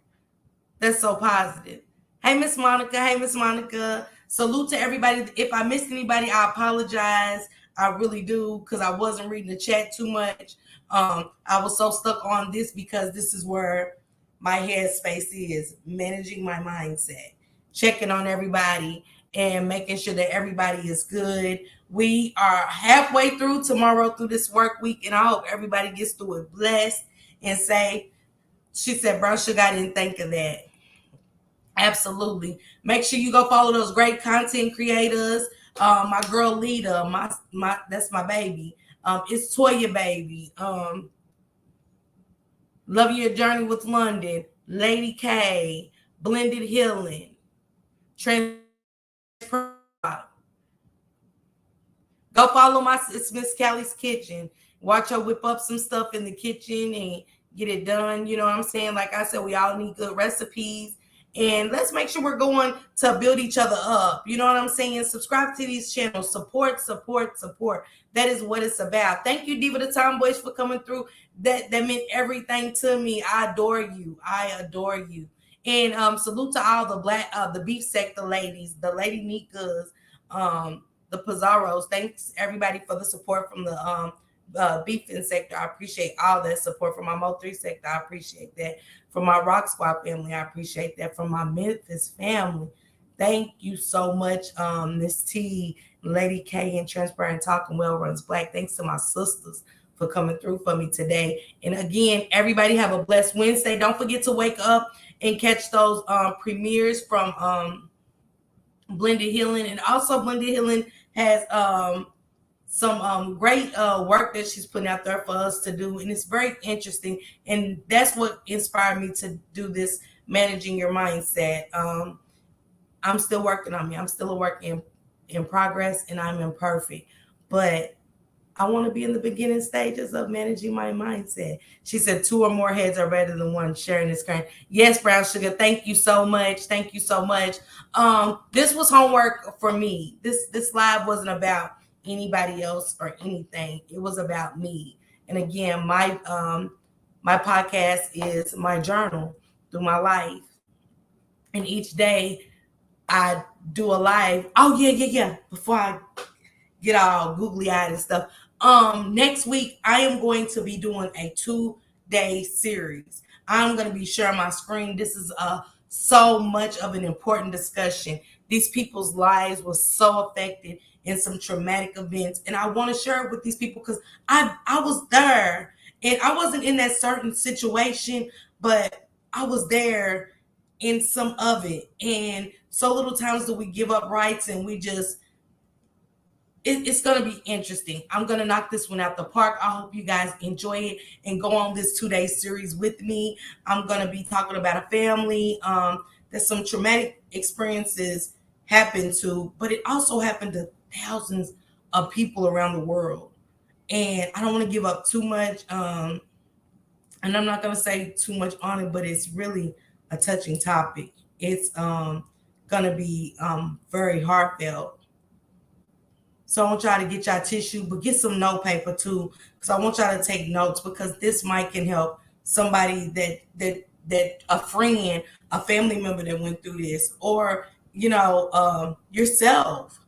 That's so positive. Hey, Miss Monica. Hey, Miss Monica. Salute to everybody. If I missed anybody, I apologize. I really do because I wasn't reading the chat too much. I was so stuck on this because this is where my headspace is, managing my mindset, checking on everybody and making sure that everybody is good. We are halfway through tomorrow through this work week, and I hope everybody gets through it blessed and safe. She said, Brown Sugar, I didn't think of that. Absolutely. Make sure you go follow those great content creators. My girl Lita, my that's my baby. It's Toya baby. Love Your Journey with London, Lady K, Blended Healing, Transparent. Go follow it's Miss Callie's Kitchen. Watch her whip up some stuff in the kitchen and get it done. You know what I'm saying? Like I said, we all need good recipes. And let's make sure we're going to build each other up. You know what I'm saying? Subscribe to these channels. Support. That is what it's about. Thank you, Diva the Tomboys, for coming through. That meant everything to me. I adore you. And salute to all the beef sector ladies, the Lady Nikas, the Pizarros. Thanks everybody for the support from the beefing sector. I appreciate all that support. From my Mo3 sector, I appreciate that. From my Rock Squad family, I appreciate that. From my Memphis family, thank you so much, Miss T, Lady K, and Transparent Talk and Well Runs Black. Thanks to my sisters for coming through for me today. And again, everybody have a blessed Wednesday. Don't forget to wake up and catch those premieres from Blended Healing. And also Blended Healing has some great work that she's putting out there for us to do, and it's very interesting, and that's what inspired me to do this Managing Your Mindset. I'm still working on me. I'm still a work in progress, and I'm imperfect, but I want to be in the beginning stages of managing my mindset. She said 2 or more heads are better than one. Sharing this current. Yes, Brown Sugar. Thank you so much. Thank you so much. This was homework for me. This live wasn't about anybody else or anything. It was about me. And again, my podcast is my journal through my life. And each day I do a live. Oh yeah. Before I get all googly-eyed and stuff. Next week, I am going to be doing a 2-day series. I'm going to be sharing my screen. This is so much of an important discussion. These people's lives were so affected in some traumatic events, and I want to share it with these people because I was there, and I wasn't in that certain situation, but I was there in some of it. And so little times do we give up rights, and we just it's going to be interesting. I'm going to knock this one out the park. I hope you guys enjoy it and go on this 2-day series with me. I'm going to be talking about a family that some traumatic experiences happened to, but it also happened to thousands of people around the world. And I don't want to give up too much. And I'm not going to say too much on it, but it's really a touching topic. It's going to be very heartfelt. So I want y'all to get y'all tissue, but get some note paper too, because I want y'all to take notes, because this might can help somebody that a friend, a family member that went through this, or yourself.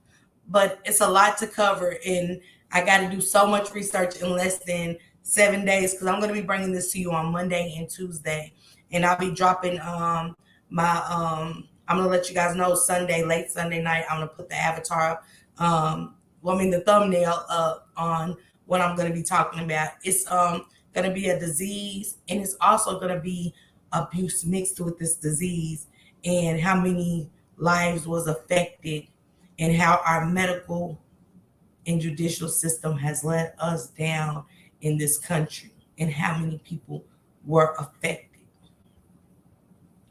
But it's a lot to cover, and I got to do so much research in less than 7 days, because I'm going to be bringing this to you on Monday and Tuesday, and I'll be dropping I'm going to let you guys know Sunday, late Sunday night. I'm going to put the avatar up. The thumbnail up on what I'm going to be talking about. It's going to be a disease, and it's also going to be abuse mixed with this disease, and how many lives was affected, and how our medical and judicial system has let us down in this country, and how many people were affected.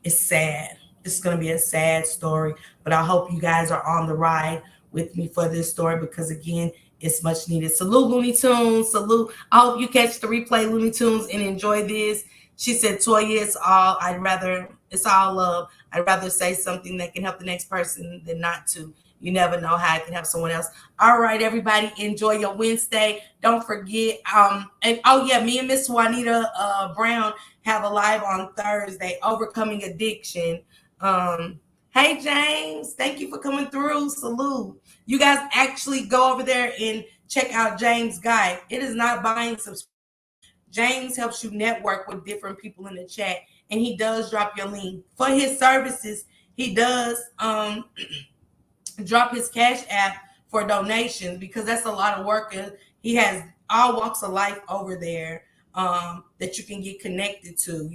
It's sad. It's going to be a sad story, but I hope you guys are on the ride with me for this story, because again, it's much needed. Salute Looney Tunes. Salute. I hope you catch the replay, Looney Tunes, and enjoy this. She said, Toya, it's all love. I'd rather say something that can help the next person than not to. You never know how it can help someone else. All right, everybody, enjoy your Wednesday. Don't forget, me and Miss Juanita Brown have a live on Thursday, Overcoming Addiction. Hey, James, thank you for coming through. Salute. You guys actually go over there and check out James' guide. It is not buying subscription. James helps you network with different people in the chat, and he does drop your link. For his services, he does drop his Cash App for donations, because that's a lot of work. He has all walks of life over there that you can get connected to,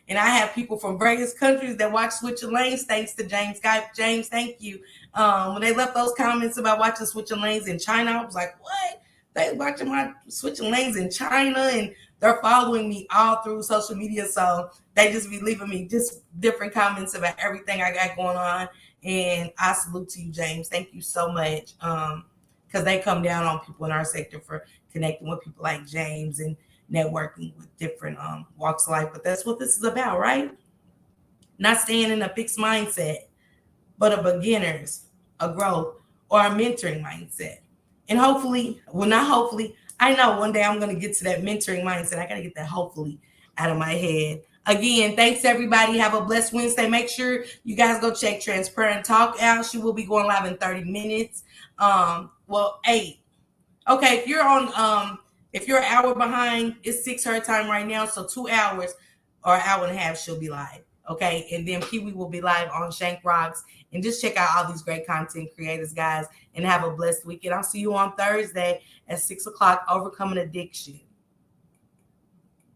and I have people from various countries that watch Switching Lanes thanks to James. James, thank you. When they left those comments about watching Switching Lanes in China, I was like, what? They watching my Switching Lanes in China, and they're following me all through social media, so they just be leaving me just different comments about everything I got going on, and I salute to you, James. Thank you so much, because they come down on people in our sector for connecting with people like James and networking with different walks of life. But that's what this is about, right? Not staying in a fixed mindset, but a beginner's, a growth, or a mentoring mindset. And I know one day I'm going to get to that mentoring mindset. I got to get that hopefully out of my head. Again, thanks everybody. Have a blessed Wednesday. Make sure you guys go check Transparent Talk out. She will be going live in 30 minutes. 8. Okay, if you're an hour behind, it's 6 her time right now. So 2 hours or an hour and a half, she'll be live. Okay. And then Pee-wee will be live on Shank Rocks. And just check out all these great content creators, guys, and have a blessed weekend. I'll see you on Thursday at 6 o'clock, Overcoming Addiction.